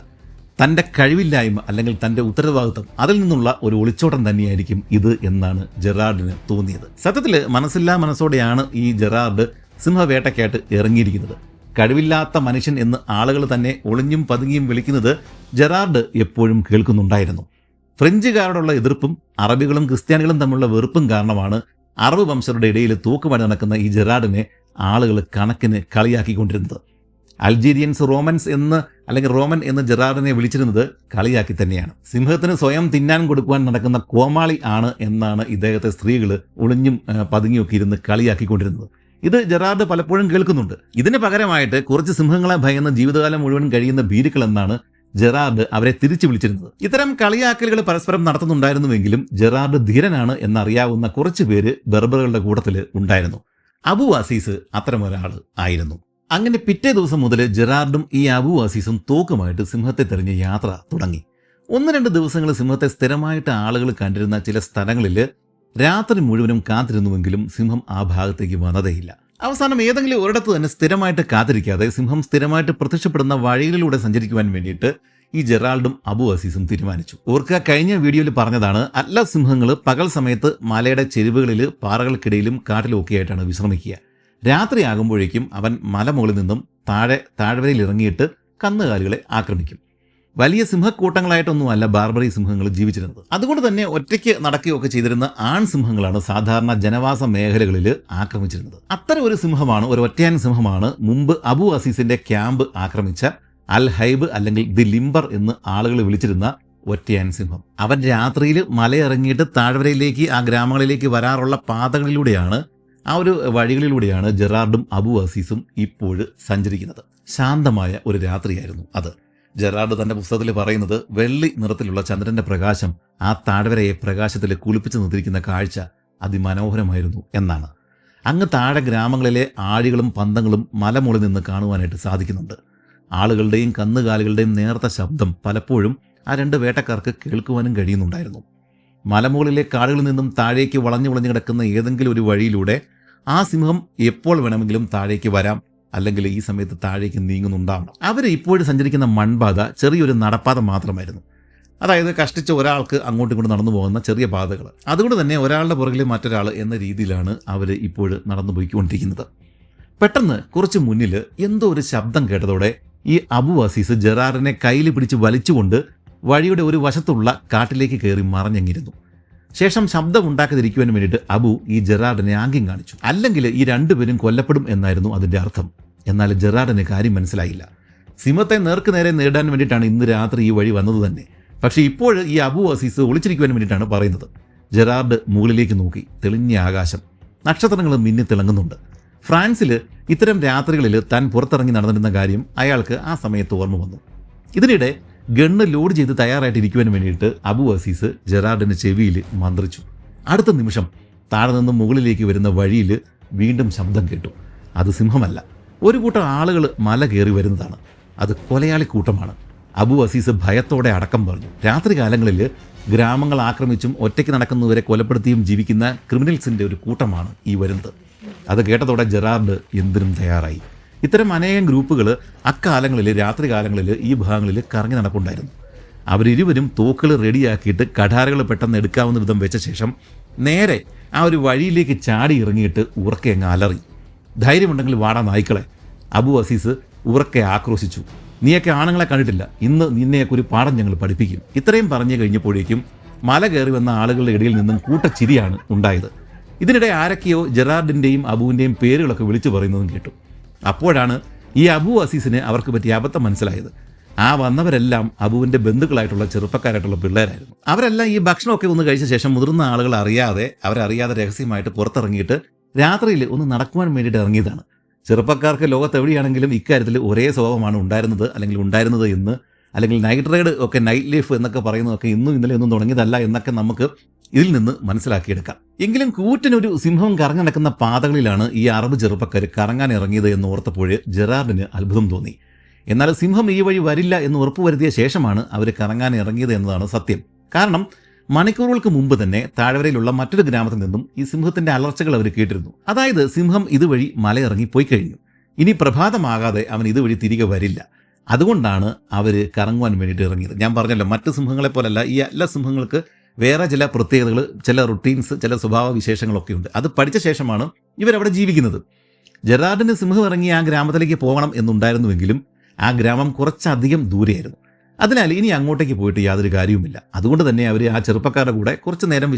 തൻ്റെ കഴിവില്ലായ്മ അല്ലെങ്കിൽ തൻ്റെ ഉത്തരവാദിത്വം അതിൽ നിന്നുള്ള ഒരു ഒളിച്ചോട്ടം തന്നെയായിരിക്കും ഇത് എന്നാണ് ജെറാർഡിന് തോന്നിയത്. സത്യത്തിൽ മനസ്സില്ലാ മനസ്സോടെയാണ് ഈ ജെറാർഡ് സിംഹവേട്ടയ്ക്കായിട്ട് ഇറങ്ങിയിരിക്കുന്നത്. കഴിവില്ലാത്ത മനുഷ്യൻ എന്ന് ആളുകൾ തന്നെ ഒളിഞ്ഞും പതുങ്ങിയും വിളിക്കുന്നത് ജെറാർഡ് എപ്പോഴും കേൾക്കുന്നുണ്ടായിരുന്നു. ഫ്രഞ്ചുകാരോടുള്ള എതിർപ്പും അറബികളും ക്രിസ്ത്യാനികളും തമ്മിലുള്ള വെറുപ്പും കാരണമാണ് അറബ് വംശരുടെ ഇടയിൽ തൂക്കുപണി നടക്കുന്ന ഈ ജെറാർഡിനെ ആളുകൾ കണക്കിന് കളിയാക്കിക്കൊണ്ടിരുന്നത്. അൾജീരിയൻസ് റോമൻസ് എന്ന് അല്ലെങ്കിൽ റോമൻ എന്ന് ജെറാർഡിനെ വിളിച്ചിരുന്നത് കളിയാക്കി തന്നെയാണ്. സിംഹത്തിന് സ്വയം തിന്നാൻ കൊടുക്കുവാൻ നടക്കുന്ന കോമാളി ആണ് എന്നാണ് ഇദ്ദേഹത്തെ സ്ത്രീകൾ ഒളിഞ്ഞും പതുങ്ങിയൊക്കെ ഇരുന്ന് കളിയാക്കിക്കൊണ്ടിരുന്നത്. ഇത് ജെറാർഡ് പലപ്പോഴും കേൾക്കുന്നുണ്ട്. ഇതിന് പകരമായിട്ട് കുറച്ച് സിംഹങ്ങളെ ഭയന്ന് ജീവിതകാലം മുഴുവൻ കഴിയുന്ന ഭീരുക്കൾ എന്നാണ് ജെറാർഡ് അവരെ തിരിച്ചു വിളിച്ചിരുന്നത്. ഇത്തരം കളിയാക്കലുകൾ പരസ്പരം നടത്തുന്നുണ്ടായിരുന്നുവെങ്കിലും ജെറാർഡ് ധീരനാണ് എന്നറിയാവുന്ന കുറച്ച് പേര് ബെർബറുകളുടെ കൂട്ടത്തിൽ ഉണ്ടായിരുന്നു. അബു അസീസ് അത്തരമൊരാൾ ആയിരുന്നു. അങ്ങനെ പിറ്റേ ദിവസം മുതൽ ജെറാർഡും ഈ അബു അസീസും തോക്കുമായിട്ട് സിംഹത്തെ തെരഞ്ഞ് യാത്ര തുടങ്ങി. 1-2 ദിവസങ്ങൾ സിംഹത്തെ സ്ഥിരമായിട്ട് ആളുകൾ കണ്ടിരുന്ന ചില സ്ഥലങ്ങളിൽ രാത്രി മുഴുവനും കാത്തിരുന്നുവെങ്കിലും സിംഹം ആ ഭാഗത്തേക്ക് വന്നതേയില്ല. അവസാനം ഏതെങ്കിലും ഒരിടത്ത് തന്നെ സ്ഥിരമായിട്ട് കാത്തിരിക്കാതെ സിംഹം സ്ഥിരമായിട്ട് പ്രത്യക്ഷപ്പെടുന്ന വഴികളിലൂടെ സഞ്ചരിക്കുവാൻ വേണ്ടിയിട്ട് ഈ ജെറാൾഡും അബു അസീസും തീരുമാനിച്ചു. ഓർക്കുക, കഴിഞ്ഞ വീഡിയോയിൽ പറഞ്ഞതാണ് അറ്റ്ലസ് സിംഹങ്ങൾ പകൽ സമയത്ത് മലയുടെ ചെരുവുകളിൽ പാറകൾക്കിടയിലും കാട്ടിലും ഒക്കെ ആയിട്ടാണ് വിശ്രമിക്കുക. രാത്രിയാകുമ്പോഴേക്കും അവൻ മലമുകളിൽ നിന്നും താഴ്വരയിൽ ഇറങ്ങിയിട്ട് കന്നുകാലികളെ ആക്രമിക്കും. വലിയ സിംഹക്കൂട്ടങ്ങളായിട്ടൊന്നുമല്ല ബാർബറി സിംഹങ്ങൾ ജീവിച്ചിരുന്നത്. അതുകൊണ്ട് തന്നെ ഒറ്റയ്ക്ക് നടക്കുകയൊക്കെ ചെയ്തിരുന്ന ആൺ സിംഹങ്ങളാണ് സാധാരണ ജനവാസ മേഖലകളിൽ ആക്രമിച്ചിരുന്നത്. അത്തരം ഒരു സിംഹമാണ്, ഒരു ഒറ്റയാൻ സിംഹമാണ് മുമ്പ് അബു അസീസിന്റെ ക്യാമ്പ് ആക്രമിച്ച അൽ ഹൈബ് അല്ലെങ്കിൽ ദി ലിംബർ എന്ന് ആളുകൾ വിളിച്ചിരുന്ന ഒറ്റയാൻ സിംഹം. അവൻ രാത്രിയിൽ മലയിറങ്ങിയിട്ട് താഴ്വരയിലേക്ക്, ആ ഗ്രാമങ്ങളിലേക്ക് വരാറുള്ള പാതകളിലൂടെയാണ്, ആ ഒരു വഴികളിലൂടെയാണ് ജെറാർഡും അബു അസീസും ഇപ്പോഴും സഞ്ചരിക്കുന്നത്. ശാന്തമായ ഒരു രാത്രിയായിരുന്നു അത്. ജെറാർഡ് തന്റെ പുസ്തകത്തിൽ പറയുന്നത്, വെള്ളി നിറത്തിലുള്ള ചന്ദ്രന്റെ പ്രകാശം ആ താഴ്വരയെ പ്രകാശത്തിൽ കുളിപ്പിച്ച് നിർത്തിയിരിക്കുന്ന കാഴ്ച അതിമനോഹരമായിരുന്നു എന്നാണ്. അങ്ങ് താഴെ ഗ്രാമങ്ങളിലെ ആഴികളും പന്തങ്ങളും മലമുകളിൽ നിന്ന് കാണുവാനായിട്ട് സാധിക്കുന്നുണ്ട്. ആളുകളുടെയും കന്നുകാലികളുടെയും നേർത്ത ശബ്ദം പലപ്പോഴും ആ രണ്ട് വേട്ടക്കാർക്ക് കേൾക്കുവാനും കഴിയുന്നുണ്ടായിരുന്നു. മലമുകളിലെ കാടുകളിൽ നിന്നും താഴേക്ക് വളഞ്ഞു കിടക്കുന്ന ഏതെങ്കിലും ഒരു വഴിയിലൂടെ ആ സിംഹം എപ്പോൾ വേണമെങ്കിലും താഴേക്ക് വരാം, അല്ലെങ്കിൽ ഈ സമയത്ത് താഴേക്ക് നീങ്ങുന്നുണ്ടാവണം. അവർ ഇപ്പോഴും സഞ്ചരിക്കുന്ന മൺപാത ചെറിയൊരു നടപ്പാത മാത്രമായിരുന്നു. അതായത് കഷ്ടിച്ച് ഒരാൾക്ക് അങ്ങോട്ടും ഇങ്ങോട്ടും നടന്നു പോകുന്ന ചെറിയ പാതകൾ. അതുകൊണ്ട് തന്നെ ഒരാളുടെ പുറകിൽ മറ്റൊരാൾ എന്ന രീതിയിലാണ് അവർ ഇപ്പോഴും നടന്നു പോയിക്കൊണ്ടിരിക്കുന്നത്. പെട്ടെന്ന് കുറച്ച് മുന്നിൽ എന്തോ ഒരു ശബ്ദം കേട്ടതോടെ ഈ അബു അസീസ് ജെറാർഡിനെ കയ്യിൽ പിടിച്ച് വലിച്ചുകൊണ്ട് വഴിയുടെ ഒരു വശത്തുള്ള കാട്ടിലേക്ക് കയറി മറഞ്ഞങ്ങിരുന്നു. ശേഷം ശബ്ദം ഉണ്ടാക്കാതിരിക്കുവാൻ വേണ്ടിയിട്ട് അബു ഈ ജെറാർഡിനെ ആംഗ്യം കാണിച്ചു. അല്ലെങ്കിൽ ഈ രണ്ടുപേരും കൊല്ലപ്പെടും എന്നായിരുന്നു അതിൻ്റെ അർത്ഥം. എന്നാൽ ജെറാർഡിന് കാര്യം മനസ്സിലായില്ല. സിംഹത്തെ നേർക്ക് നേരെ നേടാൻ വേണ്ടിയിട്ടാണ് ഇന്ന് രാത്രി ഈ വഴി വന്നത് തന്നെ. പക്ഷേ ഇപ്പോൾ ഈ അബു അസീസ് ഒളിച്ചിരിക്കുവാൻ വേണ്ടിയിട്ടാണ് പറയുന്നത്. ജെറാർഡ് മുകളിലേക്ക് നോക്കി. തെളിഞ്ഞ ആകാശം, നക്ഷത്രങ്ങൾ മിന്നി തിളങ്ങുന്നുണ്ട്. ഫ്രാൻസിൽ ഇത്തരം രാത്രികളിൽ താൻ പുറത്തിറങ്ങി നടന്നിരുന്ന കാര്യം അയാൾക്ക് ആ സമയത്ത് ഓർമ്മ വന്നു. ഇതിനിടെ ഗണ്ണ് ലോഡ് ചെയ്ത് തയ്യാറായിട്ടിരിക്കുവാൻ വേണ്ടിയിട്ട് അബു അസീസ് ജെറാർഡിന് ചെവിയിൽ മന്ത്രിച്ചു. അടുത്ത നിമിഷം താഴെ നിന്നും മുകളിലേക്ക് വരുന്ന വഴിയിൽ വീണ്ടും ശബ്ദം കേട്ടു. അത് സിംഹമല്ല, ഒരു കൂട്ടം ആളുകൾ മല കയറി വരുന്നതാണ്. അത് കൊലയാളി കൂട്ടമാണ്. അബു അസീസ് ഭയത്തോടെ അടക്കം പറഞ്ഞു. രാത്രി കാലങ്ങളിൽ ഗ്രാമങ്ങൾ ആക്രമിച്ചും ഒറ്റയ്ക്ക് നടക്കുന്നവരെ കൊലപ്പെടുത്തിയും ജീവിക്കുന്ന ക്രിമിനൽസിൻ്റെ ഒരു കൂട്ടമാണ് ഈ വരുന്നത്. അത് കേട്ടതോടെ ജെറാർഡ് എന്തിനും തയ്യാറായി. ഇത്തരം അനേകം ഗ്രൂപ്പുകൾ അക്കാലങ്ങളിൽ, രാത്രി കാലങ്ങളിൽ ഈ ഭാഗങ്ങളിൽ കറങ്ങി നടപ്പുണ്ടായിരുന്നു. അവരിരുവരും തോക്കുകൾ റെഡിയാക്കിയിട്ട് കഠാരകൾ പെട്ടെന്ന് എടുക്കാവുന്ന വിധം വെച്ച ശേഷം നേരെ ആ ഒരു വഴിയിലേക്ക് ചാടി ഇറങ്ങിയിട്ട് ഉറക്കെ അങ്ങ് അലറി. ധൈര്യമുണ്ടെങ്കിൽ വാടാ നായ്ക്കളെ, അബു അസീസ് ഉറക്കെ ആക്രോശിച്ചു. നീയൊക്കെ ആണുങ്ങളെ കണ്ടിട്ടില്ല, ഇന്ന് നിന്നെയൊക്കെ ഒരു പാഠം ഞങ്ങൾ പഠിപ്പിക്കും. ഇത്രയും പറഞ്ഞു കഴിഞ്ഞപ്പോഴേക്കും മല കയറി വന്ന ആളുകളുടെ ഇടയിൽ നിന്നും കൂട്ടച്ചിരിയാണ് ഉണ്ടായത്. ഇതിനിടെ ആരൊക്കെയോ ജെറാർഡിൻ്റെയും അബുവിൻ്റെയും പേരുകളൊക്കെ വിളിച്ചു പറയുന്നതും കേട്ടു. അപ്പോഴാണ് ഈ അബു അസീസിന് അവർക്ക് പറ്റിയ അബദ്ധം മനസ്സിലായത്. ആ വന്നവരെല്ലാം അബുവിൻ്റെ ബന്ധുക്കളായിട്ടുള്ള ചെറുപ്പക്കാരായിട്ടുള്ള പിള്ളേരായിരുന്നു. അവരെല്ലാം ഈ ഭക്ഷണമൊക്കെ ഒന്ന് കഴിച്ച ശേഷം മുതിർന്ന ആളുകൾ അവരറിയാതെ രഹസ്യമായിട്ട് പുറത്തിറങ്ങിയിട്ട് രാത്രിയിൽ ഒന്ന് നടക്കുവാൻ വേണ്ടിയിട്ട് ഇറങ്ങിയതാണ്. ചെറുപ്പക്കാർക്ക് ലോകത്തെവിടെയാണെങ്കിലും ഇക്കാര്യത്തിൽ ഒരേ സ്വഭാവമാണ് ഉണ്ടായിരുന്നത് എന്ന്, അല്ലെങ്കിൽ നൈറ്റ് റൈഡ് ഒക്കെ, നൈറ്റ് ലൈഫ് എന്നൊക്കെ പറയുന്നതൊക്കെ ഇന്നും ഇന്നലെ ഒന്നും തുടങ്ങിയതല്ല എന്നൊക്കെ നമുക്ക് ഇതിൽ നിന്ന് മനസ്സിലാക്കിയെടുക്കാം. എങ്കിലും കൂറ്റിനൊരു സിംഹം കറങ്ങി നടക്കുന്ന പാതകളിലാണ് ഈ അറബ് ചെറുപ്പക്കാർ കറങ്ങാൻ ഇറങ്ങിയത് എന്ന് ഓർത്തപ്പോൾ ജെറാർഡിന് അത്ഭുതം തോന്നി. എന്നാൽ സിംഹം ഈ വഴി വരില്ല എന്ന് ഉറപ്പുവരുത്തിയ ശേഷമാണ് അവർ കറങ്ങാൻ ഇറങ്ങിയത് എന്നതാണ് സത്യം. കാരണം മണിക്കൂറുകൾക്ക് മുമ്പ് തന്നെ താഴ്വരയിലുള്ള മറ്റൊരു ഗ്രാമത്തിൽ നിന്നും ഈ സിംഹത്തിന്റെ അലർച്ചകൾ അവർ കേട്ടിരുന്നു. അതായത് സിംഹം ഇതുവഴി മലയിറങ്ങി പോയി കഴിഞ്ഞു. ഇനി പ്രഭാതമാകാതെ അവൻ ഇതുവഴി തിരികെ വരില്ല. അതുകൊണ്ടാണ് അവർ കറങ്ങുവാൻ വേണ്ടിയിട്ട് ഇറങ്ങിയത്. ഞാൻ പറഞ്ഞല്ലോ, മറ്റ് സിംഹങ്ങളെ പോലല്ല, ഈ എല്ലാ സിംഹങ്ങൾക്ക് വേറെ ചില പ്രത്യേകതകൾ, ചില റുട്ടീൻസ്, ചില സ്വഭാവ വിശേഷങ്ങളൊക്കെ ഉണ്ട്. അത് പഠിച്ച ശേഷമാണ് ഇവരവിടെ ജീവിക്കുന്നത്. ജെറാർഡിന് സിംഹം ഇറങ്ങി ആ ഗ്രാമത്തിലേക്ക് പോകണം എന്നുണ്ടായിരുന്നുവെങ്കിലും ആ ഗ്രാമം കുറച്ചധികം ദൂരെയായിരുന്നു. അതിനാൽ ഇനി അങ്ങോട്ടേക്ക് പോയിട്ട് യാതൊരു കാര്യവുമില്ല. അതുകൊണ്ട് തന്നെ അവർ ആ ചെറുപ്പക്കാരുടെ കൂടെ കുറച്ച് നേരം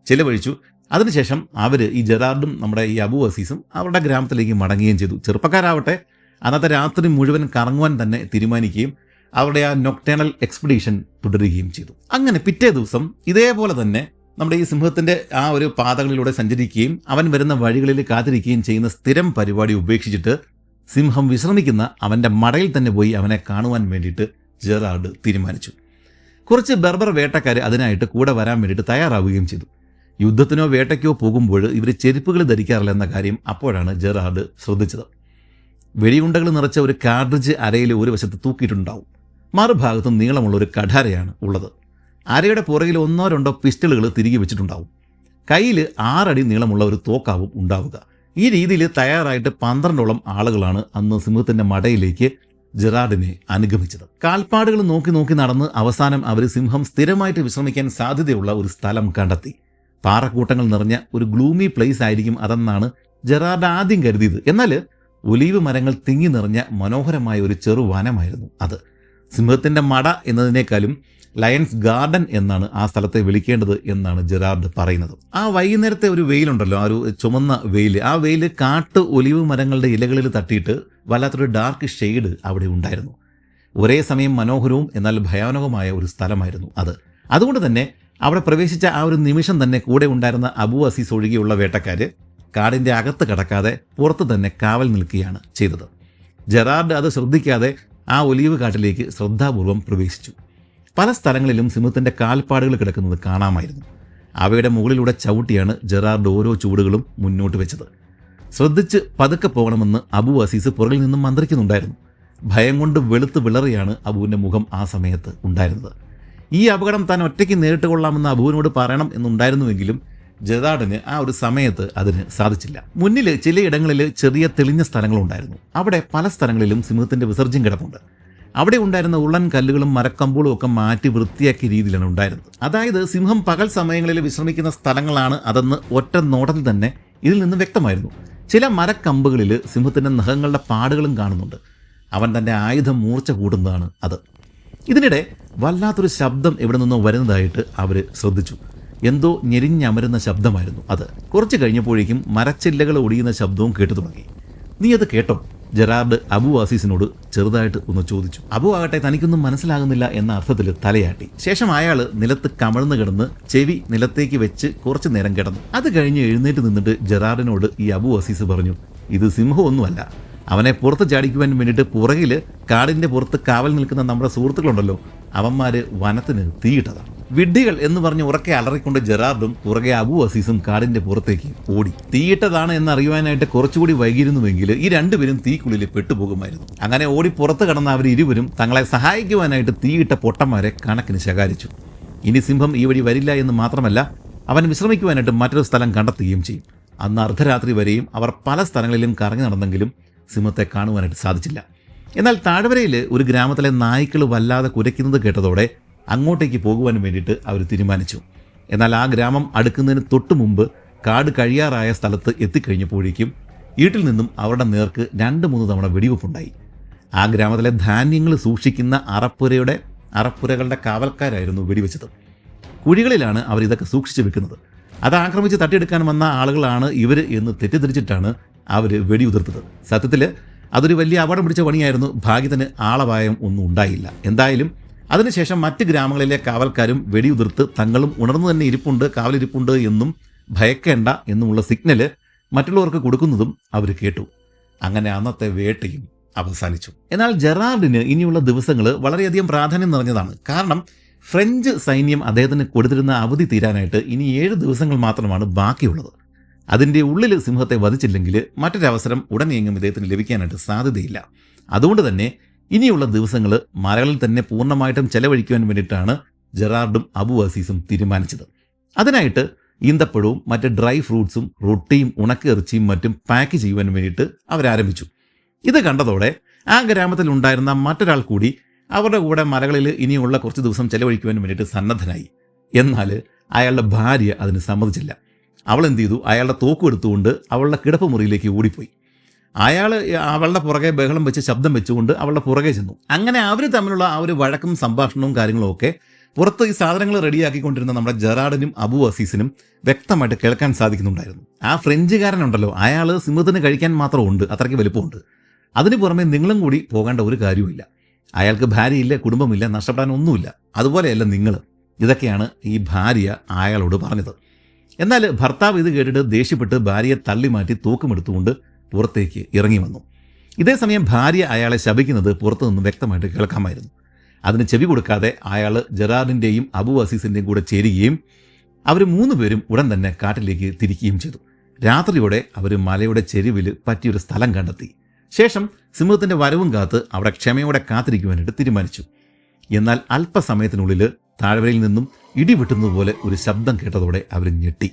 ചിലവഴിച്ചു. അതിനുശേഷം അവർ, ഈ ജെറാർഡും നമ്മുടെ ഈ അബു അസീസും അവരുടെ ഗ്രാമത്തിലേക്ക് മടങ്ങുകയും ചെയ്തു. ചെറുപ്പക്കാരാവട്ടെ അന്നത്തെ രാത്രി മുഴുവൻ കറങ്ങുവാൻ തന്നെ തീരുമാനിക്കുകയും അവരുടെ ആ നൊക്ടേണൽ എക്സ്പെഡീഷൻ തുടരുകയും ചെയ്തു. അങ്ങനെ പിറ്റേ ദിവസം ഇതേപോലെ തന്നെ നമ്മുടെ ഈ സിംഹത്തിൻ്റെ ആ ഒരു പാതകളിലൂടെ സഞ്ചരിക്കുകയും അവൻ വരുന്ന വഴികളിൽ കാത്തിരിക്കുകയും ചെയ്യുന്ന സ്ഥിരം പരിപാടി ഉപേക്ഷിച്ചിട്ട് സിംഹം വിശ്രമിക്കുന്ന അവൻ്റെ മടയിൽ തന്നെ പോയി അവനെ കാണുവാൻ വേണ്ടിയിട്ട് ജെറാർഡ് തീരുമാനിച്ചു. കുറച്ച് ബെർബർ വേട്ടക്കാർ അതിനായിട്ട് കൂടെ വരാൻ വേണ്ടിയിട്ട് തയ്യാറാവുകയും ചെയ്തു. യുദ്ധത്തിനോ വേട്ടയ്ക്കോ പോകുമ്പോൾ ഇവർ ചെരുപ്പുകൾ ധരിക്കാറില്ല എന്ന കാര്യം അപ്പോഴാണ് ജെറാർഡ് ശ്രദ്ധിച്ചത്. വെടിയുണ്ടകൾ നിറച്ച ഒരു കാർട്രിഡ്ജ് അരയിൽ ഒരു വശത്ത് തൂക്കിയിട്ടുണ്ടാവും. മറുഭാഗത്തും നീളമുള്ള ഒരു കഠാരയാണ് ഉള്ളത്. അരയുടെ പുറകിൽ 1-2 പിസ്റ്റളുകൾ തിരികെ വെച്ചിട്ടുണ്ടാവും. കയ്യിൽ 6 അടി നീളമുള്ള ഒരു തോക്കാവും ഉണ്ടാവുക. ഈ രീതിയിൽ തയ്യാറായിട്ട് 12ഓളം ആളുകളാണ് അന്ന് സിംഹത്തിൻ്റെ മടയിലേക്ക് ജെറാർഡിനെ അനുഗമിച്ചത്. കാൽപ്പാടുകൾ നോക്കി നടന്ന് അവസാനം അവർ സിംഹം സ്ഥിരമായിട്ട് വിശ്രമിക്കാൻ സാധ്യതയുള്ള ഒരു സ്ഥലം കണ്ടെത്തി. പാറക്കൂട്ടങ്ങൾ നിറഞ്ഞ ഒരു ഗ്ലൂമി പ്ലേസ് ആയിരിക്കും അതെന്നാണ് ജെറാർഡ് ആദ്യം കരുതിയത്. എന്നാൽ ഒലീവ് മരങ്ങൾ തിങ്ങി നിറഞ്ഞ മനോഹരമായ ഒരു ചെറുവനമായിരുന്നു അത്. സിംഹത്തിൻ്റെ മട എന്നതിനേക്കാളും ലയൺസ് ഗാർഡൻ എന്നാണ് ആ സ്ഥലത്തെ വിളിക്കേണ്ടത് എന്നാണ് ജെറാർഡ് പറയുന്നത്. ആ വൈകുന്നേരത്തെ ഒരു വെയിലുണ്ടല്ലോ, ആ ഒരു ചുമന്ന വെയിൽ, ആ വെയിൽ കാട്ട് ഒലിവ് മരങ്ങളുടെ ഇലകളിൽ തട്ടിയിട്ട് വല്ലാത്തൊരു ഡാർക്ക് ഷെയ്ഡ് അവിടെ ഉണ്ടായിരുന്നു. ഒരേ സമയം മനോഹരവും എന്നാൽ ഭയാനകമായ ഒരു സ്ഥലമായിരുന്നു അത്. അതുകൊണ്ട് തന്നെ അവിടെ പ്രവേശിച്ച ആ ഒരു നിമിഷം തന്നെ കൂടെ ഉണ്ടായിരുന്ന അബു അസീസ് ഒഴികെയുള്ള വേട്ടക്കാർ കാടിൻ്റെ അകത്ത് കടക്കാതെ പുറത്ത് തന്നെ കാവൽ നിൽക്കുകയാണ് ചെയ്തത്. ജെറാർഡ് അത് ശ്രദ്ധിക്കാതെ ആ ഒലീവ് കാട്ടിലേക്ക് ശ്രദ്ധാപൂർവം പ്രവേശിച്ചു. പല സ്ഥലങ്ങളിലും സിംഹത്തിൻ്റെ കാൽപ്പാടുകൾ കിടക്കുന്നത് കാണാമായിരുന്നു. അവയുടെ മുകളിലൂടെ ചവിട്ടിയാണ് ജെറാർഡ് ഓരോ ചൂടുകളും മുന്നോട്ട് വെച്ചത്. ശ്രദ്ധിച്ച് പതുക്കെ പോകണമെന്ന് അബു അസീസ് പുറകിൽ നിന്നും മന്ത്രിക്കുന്നുണ്ടായിരുന്നു. ഭയം കൊണ്ട് വെളുത്ത് വിളറിയാണ് അബുവിൻ്റെ മുഖം ആ സമയത്ത് ഉണ്ടായിരുന്നത്. ഈ അപകടം താൻ ഒറ്റയ്ക്ക് നേരിട്ട് കൊള്ളാമെന്ന് അബുവിനോട് പറയണം എന്നുണ്ടായിരുന്നുവെങ്കിലും ജെറാർഡിന് ആ ഒരു സമയത്ത് അതിന് സാധിച്ചില്ല. മുന്നിൽ ചിലയിടങ്ങളിൽ ചെറിയ തെളിഞ്ഞ സ്ഥലങ്ങളുണ്ടായിരുന്നു. അവിടെ പല സ്ഥലങ്ങളിലും സിംഹത്തിൻ്റെ വിസർജ്യം കിടപ്പുണ്ട്. അവിടെ ഉണ്ടായിരുന്ന ഉള്ളൻ കല്ലുകളും മരക്കമ്പുകളും ഒക്കെ മാറ്റി വൃത്തിയാക്കിയ രീതിയിലാണ് ഉണ്ടായിരുന്നത്. അതായത് സിംഹം പകൽ സമയങ്ങളിൽ വിശ്രമിക്കുന്ന സ്ഥലങ്ങളാണ് അതെന്ന് ഒറ്റ നോട്ടത്തിൽ തന്നെ ഇതിൽ നിന്ന് വ്യക്തമായിരുന്നു. ചില മരക്കമ്പുകളിൽ സിംഹത്തിൻ്റെ നഖങ്ങളുടെ പാടുകളും കാണുന്നുണ്ട്. അവൻ തൻ്റെ ആയുധം മൂർച്ച കൂട്ടുന്നതാണ് അത്. ഇതിനിടെ വല്ലാത്തൊരു ശബ്ദം എവിടെ നിന്നോ വരുന്നതായിട്ട് അവർ ശ്രദ്ധിച്ചു. എന്തോ ഞെരിഞ്ഞമരുന്ന ശബ്ദമായിരുന്നു അത്. കുറച്ച് കഴിഞ്ഞപ്പോഴേക്കും മരച്ചില്ലകൾ ഒടിയുന്ന ശബ്ദവും കേട്ടു തുടങ്ങി. നീ അത് കേട്ടോ? ജെറാർഡ് അബു അസീസിനോട് ചെറുതായിട്ട് ഒന്ന് ചോദിച്ചു. അബു ആകട്ടെ തനിക്കൊന്നും മനസ്സിലാകുന്നില്ല എന്ന അർത്ഥത്തിൽ തലയാട്ടി. ശേഷം അയാൾ നിലത്ത് കമഴ്ന്നു കിടന്ന് ചെവി നിലത്തേക്ക് വെച്ച് കുറച്ചു നേരം കിടന്നു. അത് കഴിഞ്ഞ് എഴുന്നേറ്റ് നിന്നിട്ട് ജെറാർഡിനോട് ഈ അബു അസീസ് പറഞ്ഞു, ഇത് സിംഹമൊന്നുമല്ല. അവനെ പുറത്ത് ചാടിക്കുവാൻ വേണ്ടിയിട്ട് പുറകിൽ കാടിൻ്റെ പുറത്ത് കാവൽ നിൽക്കുന്ന നമ്മുടെ സുഹൃത്തുക്കളുണ്ടല്ലോ, അവന്മാർ വനത്തിന് തീയിട്ടതാണ്. വിഡ്ഢികൾ എന്ന് പറഞ്ഞ് ഉറക്കെ അലറിക്കൊണ്ട് ജെറാർഡും പുറകെ അബു അസീസും കാടിൻ്റെ പുറത്തേക്ക് ഓടി. തീയിട്ടതാണ് എന്നറിയുവാനായിട്ട് കുറച്ചുകൂടി വൈകിയിരുന്നുവെങ്കിൽ ഈ രണ്ടുപേരും തീക്കുള്ളിൽ പെട്ടുപോകുമായിരുന്നു. അങ്ങനെ ഓടി പുറത്ത് കടന്ന അവർ ഇരുവരും തങ്ങളെ സഹായിക്കുവാനായിട്ട് തീയിട്ട പൊട്ടന്മാരെ കണക്കിന് ശകാരിച്ചു. ഇനി സിംഹം ഈ വഴി വരില്ല എന്ന് മാത്രമല്ല, അവൻ വിശ്രമിക്കുവാനായിട്ട് മറ്റൊരു സ്ഥലം കണ്ടെത്തുകയും ചെയ്യും. അന്ന് അർദ്ധരാത്രി വരെയും അവർ പല സ്ഥലങ്ങളിലും കറങ്ങി നടന്നെങ്കിലും സിംഹത്തെ കാണുവാനായിട്ട് സാധിച്ചില്ല. എന്നാൽ താഴ്വരയിൽ ഒരു ഗ്രാമത്തിലെ നായ്ക്കൾ വല്ലാതെ കുരയ്ക്കുന്നത് കേട്ടതോടെ അങ്ങോട്ടേക്ക് പോകുവാൻ വേണ്ടിയിട്ട് അവർ തീരുമാനിച്ചു. എന്നാൽ ആ ഗ്രാമം അടുക്കുന്നതിന് തൊട്ടു മുമ്പ് കാട് കഴിയാറായ സ്ഥലത്ത് എത്തിക്കഴിഞ്ഞപ്പോഴേക്കും വീട്ടിൽ നിന്നും അവരുടെ നേർക്ക് 2-3 തവണ വെടിവെപ്പുണ്ടായി. ആ ഗ്രാമത്തിലെ ധാന്യങ്ങൾ സൂക്ഷിക്കുന്ന അറപ്പുരകളുടെ കാവൽക്കാരായിരുന്നു വെടിവെച്ചത്. കുഴികളിലാണ് അവർ ഇതൊക്കെ സൂക്ഷിച്ചു വെക്കുന്നത്. അത് ആക്രമിച്ച് തട്ടിയെടുക്കാൻ വന്ന ആളുകളാണ് ഇവർ എന്ന് തെറ്റിദ്ധരിച്ചിട്ടാണ് അവർ വെടിയുതിർത്തത്. സത്യത്തിൽ അതൊരു വലിയ അപകടം പിടിച്ച പണിയായിരുന്നു. ഭാഗ്യത്തിന് ആളപായം ഒന്നും ഉണ്ടായില്ല. എന്തായാലും അതിനുശേഷം മറ്റ് ഗ്രാമങ്ങളിലെ കാവൽക്കാരും വെടിയുതിർത്ത് തങ്ങളും ഉണർന്നു തന്നെ കാവലിരിപ്പുണ്ട് എന്നും ഭയക്കേണ്ട എന്നുമുള്ള സിഗ്നല് മറ്റുള്ളവർക്ക് കൊടുക്കുന്നതും അവർ കേട്ടു. അങ്ങനെ അന്നത്തെ വേട്ടയും അവസാനിച്ചു. എന്നാൽ ജെറാർഡിന് ഇനിയുള്ള ദിവസങ്ങൾ വളരെയധികം പ്രാധാന്യം നിറഞ്ഞതാണ്. കാരണം ഫ്രഞ്ച് സൈന്യം അദ്ദേഹത്തിന് കൊടുത്തിരുന്ന അവധി തീരാനായിട്ട് ഇനി 7 ദിവസങ്ങൾ മാത്രമാണ് ബാക്കിയുള്ളത്. അതിൻ്റെ ഉള്ളിൽ സിംഹത്തെ വധിച്ചില്ലെങ്കിൽ മറ്റൊരവസരം ഉടനെയെങ്കിലും ഇദ്ദേഹത്തിന് ലഭിക്കാനായിട്ട് സാധ്യതയില്ല. അതുകൊണ്ട് തന്നെ ഇനിയുള്ള ദിവസങ്ങൾ മലകളിൽ തന്നെ പൂർണ്ണമായിട്ടും ചെലവഴിക്കുവാൻ വേണ്ടിയിട്ടാണ് ജെറാർഡും അബു അസീസും തീരുമാനിച്ചത്. അതിനായിട്ട് ഈന്തപ്പഴവും മറ്റ് ഡ്രൈ ഫ്രൂട്ട്സും റൊട്ടിയും ഉണക്കിറച്ചിയും മറ്റും പാക്ക് ചെയ്യുവാൻ വേണ്ടിയിട്ട് അവരാരംഭിച്ചു. ഇത് കണ്ടതോടെ ആ ഗ്രാമത്തിൽ ഉണ്ടായിരുന്ന മറ്റൊരാൾ കൂടി അവരുടെ കൂടെ മലകളിൽ ഇനിയുള്ള കുറച്ച് ദിവസം ചെലവഴിക്കുവാൻ വേണ്ടിയിട്ട് സന്നദ്ധനായി. എന്നാൽ അയാളുടെ ഭാര്യ അതിന് സമ്മതിച്ചില്ല. അവൾ എന്ത് ചെയ്തു? അയാളുടെ തോക്കും എടുത്തുകൊണ്ട് അവളുടെ കിടപ്പ് മുറിയിലേക്ക് ഓടിപ്പോയി. അയാൾ അവളുടെ പുറകെ ബഹളം വെച്ച് ശബ്ദം വെച്ചുകൊണ്ട് അവളുടെ പുറകെ ചെന്നു. അങ്ങനെ അവർ തമ്മിലുള്ള ആ ഒരു വഴക്കും സംഭാഷണവും കാര്യങ്ങളും ഒക്കെ പുറത്ത് ഈ സാധനങ്ങൾ റെഡിയാക്കിക്കൊണ്ടിരുന്ന നമ്മുടെ ജെറാർഡിനും അബു അസീസിനും വ്യക്തമായിട്ട് കേൾക്കാൻ സാധിക്കുന്നുണ്ടായിരുന്നു. ആ ഫ്രഞ്ചുകാരനുണ്ടല്ലോ, അയാൾ സിംഹത്തിന് കഴിക്കാൻ മാത്രമുണ്ട്, അത്രയ്ക്ക് വലുപ്പമുണ്ട്. അതിന് പുറമെ നിങ്ങളും കൂടി പോകേണ്ട ഒരു കാര്യവുമില്ല. അയാൾക്ക് ഭാര്യയില്ല, കുടുംബമില്ല, നഷ്ടപ്പെടാനൊന്നുമില്ല. അതുപോലെയല്ല നിങ്ങൾ. ഇതൊക്കെയാണ് ഈ ഭാര്യ അയാളോട് പറഞ്ഞത്. എന്നാൽ ഭർത്താവ് ഇത് കേട്ടിട്ട് ദേഷ്യപ്പെട്ട് ഭാര്യയെ തള്ളി മാറ്റി തോക്കുമെടുത്തുകൊണ്ട് പുറത്തേക്ക് ഇറങ്ങി വന്നു. ഇതേസമയം ഭാര്യ അയാളെ ശപിക്കുന്നത് പുറത്തു നിന്ന് വ്യക്തമായിട്ട് കേൾക്കാമായിരുന്നു. അതിന് ചെവി കൊടുക്കാതെ അയാൾ ജെറാർഡിൻ്റെയും അബു അസീസിൻ്റെയും കൂടെ ചേരുകയും അവർ 3 പേരും ഉടൻ തന്നെ കാട്ടിലേക്ക് തിരിക്കുകയും ചെയ്തു. രാത്രിയോടെ അവർ മലയുടെ ചെരുവിൽ പറ്റിയൊരു സ്ഥലം കണ്ടെത്തി. ശേഷം സിംഹത്തിൻ്റെ വരവും കാത്ത് അവിടെ ക്ഷമയോടെ കാത്തിരിക്കുവാനായിട്ട് തീരുമാനിച്ചു. എന്നാൽ അല്പസമയത്തിനുള്ളിൽ താഴ്വരയിൽ നിന്നും ഇടിവെട്ടുന്നതുപോലെ ഒരു ശബ്ദം കേട്ടതോടെ അവർ ഞെട്ടി.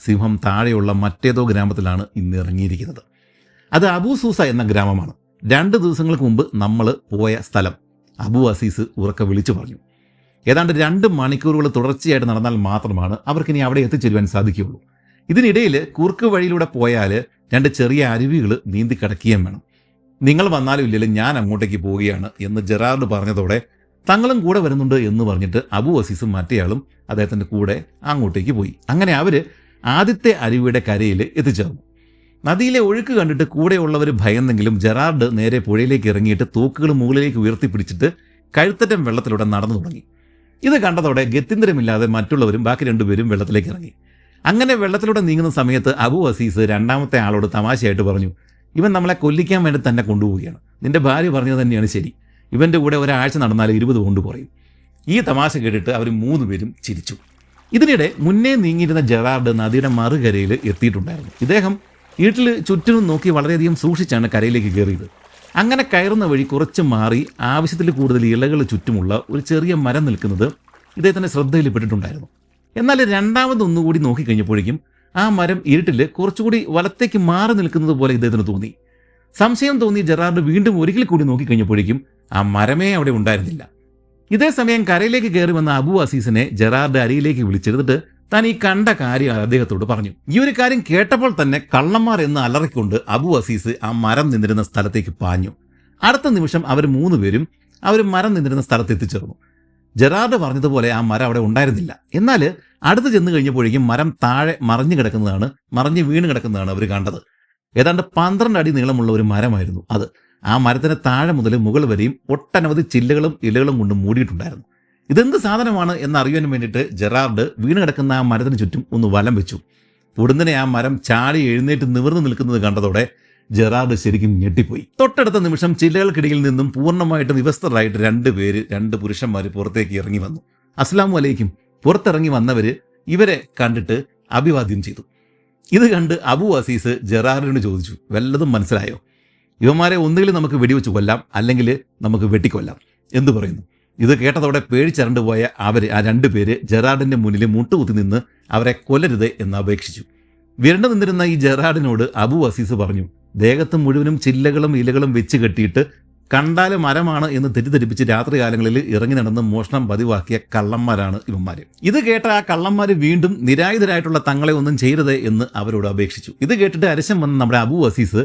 സിംഹം താഴെയുള്ള മറ്റേതോ ഗ്രാമത്തിലാണ് ഇന്ന് ഇറങ്ങിയിരിക്കുന്നത്. അത് അബു സൂസ എന്ന ഗ്രാമമാണ്. 2 ദിവസങ്ങൾക്ക് മുമ്പ് നമ്മൾ പോയ സ്ഥലം. അബു അസീസ് ഉറക്കെ വിളിച്ചു പറഞ്ഞു. ഏതാണ്ട് 2 മണിക്കൂറുകൾ തുടർച്ചയായിട്ട് നടന്നാൽ മാത്രമാണ് അവർക്കിനി അവിടെ എത്തിച്ചേരുവാൻ സാധിക്കുകയുള്ളൂ. ഇതിനിടയിൽ കുറുക്ക് വഴിയിലൂടെ പോയാൽ 2 ചെറിയ അരുവികൾ നീന്തി കടക്കുകയും വേണം. നിങ്ങൾ വന്നാലും ഇല്ലെങ്കിലും ഞാൻ അങ്ങോട്ടേക്ക് പോവുകയാണ് എന്ന് ജെറാർഡ് പറഞ്ഞതോടെ തങ്ങളും കൂടെ വരുന്നുണ്ട് എന്ന് പറഞ്ഞിട്ട് അബു അസീസും മറ്റേയാളും അദ്ദേഹത്തിൻ്റെ കൂടെ അങ്ങോട്ടേക്ക് പോയി. അങ്ങനെ അവർ ആദ്യത്തെ അരുവിയുടെ കരയിൽ എത്തിച്ചേർന്നു. നദിയിലെ ഒഴുക്ക് കണ്ടിട്ട് കൂടെയുള്ളവർ ഭയന്നെങ്കിലും ജെറാർഡ് നേരെ പുഴയിലേക്ക് ഇറങ്ങിയിട്ട് തോക്കുകൾ മുകളിലേക്ക് ഉയർത്തിപ്പിടിച്ചിട്ട് കഴുത്തറ്റം വെള്ളത്തിലൂടെ നടന്നു തുടങ്ങി. ഇത് കണ്ടതോടെ ഗത്യന്തരമില്ലാതെ മറ്റുള്ളവരും ബാക്കി രണ്ടുപേരും വെള്ളത്തിലേക്ക് ഇറങ്ങി. അങ്ങനെ വെള്ളത്തിലൂടെ നീങ്ങുന്ന സമയത്ത് അബു അസീസ് രണ്ടാമത്തെ ആളോട് തമാശയായിട്ട് പറഞ്ഞു, ഇവൻ നമ്മളെ കൊല്ലിക്കാൻ വേണ്ടി തന്നെ കൊണ്ടുപോവുകയാണ്. നിന്റെ ഭാര്യ പറഞ്ഞത് തന്നെയാണ് ശരി. ഇവൻ്റെ കൂടെ ഒരാഴ്ച നടന്നാൽ 20 കൊണ്ട് കുറയും. ഈ തമാശ കേട്ടിട്ട് അവർ 3 പേരും ചിരിച്ചു. ഇതിനിടെ മുന്നേ നീങ്ങിയിരുന്ന ജെറാർഡ് നദിയുടെ മറുകരയിൽ എത്തിയിട്ടുണ്ടായിരുന്നു. ഇദ്ദേഹം വീട്ടിൽ ചുറ്റിനും നോക്കി വളരെയധികം സൂക്ഷിച്ചാണ് കരയിലേക്ക് കയറിയത്. അങ്ങനെ കയറുന്ന വഴി കുറച്ച് മാറി ആവശ്യത്തിൽ കൂടുതൽ ഇലകൾ ചുറ്റുമുള്ള ഒരു ചെറിയ മരം നിൽക്കുന്നത് ഇദ്ദേഹത്തിൻ്റെ ശ്രദ്ധയിൽപ്പെട്ടിട്ടുണ്ടായിരുന്നു. എന്നാൽ രണ്ടാമതൊന്നുകൂടി നോക്കിക്കഴിഞ്ഞപ്പോഴേക്കും ആ മരം ഇരുട്ടിൽ കുറച്ചുകൂടി വലത്തേക്ക് മാറി നിൽക്കുന്നത് പോലെ ഇദ്ദേഹത്തിന് തോന്നി. സംശയം തോന്നി ജെറാർഡ് വീണ്ടും ഒരിക്കൽ കൂടി നോക്കിക്കഴിഞ്ഞപ്പോഴേക്കും ആ മരമേ അവിടെ ഉണ്ടായിരുന്നില്ല. ഇതേ സമയം കരയിലേക്ക് കയറി വന്ന അബു അസീസിനെ ജെറാർഡ് അരിയിലേക്ക് വിളിച്ചെടുത്തിട്ട് താൻ ഈ കണ്ട കാര്യം അദ്ദേഹത്തോട് പറഞ്ഞു. ഈ ഒരു കാര്യം കേട്ടപ്പോൾ തന്നെ കള്ളന്മാർ എന്ന് അലറിക്കൊണ്ട് അബു അസീസ് ആ മരം നിന്നിരുന്ന സ്ഥലത്തേക്ക് പാഞ്ഞു. അടുത്ത നിമിഷം അവർ 3 പേരും മരം നിന്നിരുന്ന സ്ഥലത്ത് എത്തിച്ചേർന്നു. ജെറാർഡ് പറഞ്ഞതുപോലെ ആ മരം അവിടെ ഉണ്ടായിരുന്നില്ല. എന്നാൽ അടുത്ത് ചെന്ന് കഴിഞ്ഞപ്പോഴേക്കും മരം താഴെ മറിഞ്ഞ് വീണ് കിടക്കുന്നതാണ് അവർ കണ്ടത്. ഏതാണ്ട് 12 അടി നീളമുള്ള ഒരു മരമായിരുന്നു അത്. ആ മരത്തിന് താഴെ മുതൽ മുകൾ വരെയും ഒട്ടനവധി ചില്ലകളും ഇലകളും കൊണ്ട് മൂടിയിട്ടുണ്ടായിരുന്നു. ഇതെന്ത് സാധനമാണ് എന്നറിയാൻ വേണ്ടിയിട്ട് ജെറാർഡ് വീണ് കിടക്കുന്ന ആ മരത്തിന് ചുറ്റും ഒന്ന് വലം വെച്ചു. ഉടനെ ആ മരം ചാടി എഴുന്നേറ്റ് നിവർന്നു നിൽക്കുന്നത് കണ്ടതോടെ ജെറാർഡ് ശരിക്കും ഞെട്ടിപ്പോയി. തൊട്ടടുത്ത നിമിഷം ചില്ലകൾക്കിടയിൽ നിന്നും പൂർണ്ണമായിട്ട് വിവസ്ത്രരായിട്ട് 2 പുരുഷന്മാർ പുറത്തേക്ക് ഇറങ്ങി വന്നു. അസ്സലാമു അലൈക്കും. പുറത്തിറങ്ങി വന്നവര് ഇവരെ കണ്ടിട്ട് അഭിവാദ്യം ചെയ്തു. ഇത് കണ്ട് അബു അസീസ് ജെറാർഡിനോട് ചോദിച്ചു, വല്ലതും മനസ്സിലായോ? ഇവന്മാരെ ഒന്നുകിൽ നമുക്ക് വെടിവെച്ച് കൊല്ലാം, അല്ലെങ്കിൽ നമുക്ക് വെട്ടിക്കൊല്ലാം. എന്തു പറയുന്നു? ഇത് കേട്ടതോടെ പേടിച്ചരണ്ടു പോയ ആ 2 പേര് ജെറാർഡിന്റെ മുന്നിൽ മുട്ടുകുത്തി നിന്ന് അവരെ കൊല്ലരുത് എന്ന് അപേക്ഷിച്ചു. വിരണ്ടു നിന്നിരുന്ന ഈ ജെറാർഡിനോട് അബു അസീസ് പറഞ്ഞു, ദേഹത്ത് മുഴുവനും ചില്ലകളും ഇലകളും വെച്ച് കെട്ടിയിട്ട് കണ്ടാല് മരമാണ് എന്ന് തെറ്റിദ്ധരിപ്പിച്ച് രാത്രികാലങ്ങളിൽ ഇറങ്ങി നടന്ന് മോഷണം പതിവാക്കിയ കള്ളന്മാരാണ് ഇവന്മാര്. ഇത് കേട്ട ആ കള്ളന്മാര് വീണ്ടും നിരായുധരായിട്ടുള്ള തങ്ങളെ ഒന്നും ചെയ്യരുത് എന്ന് അവരോട് അപേക്ഷിച്ചു. ഇത് കേട്ടിട്ട് അരശം വന്ന നമ്മുടെ അബു അസീസ്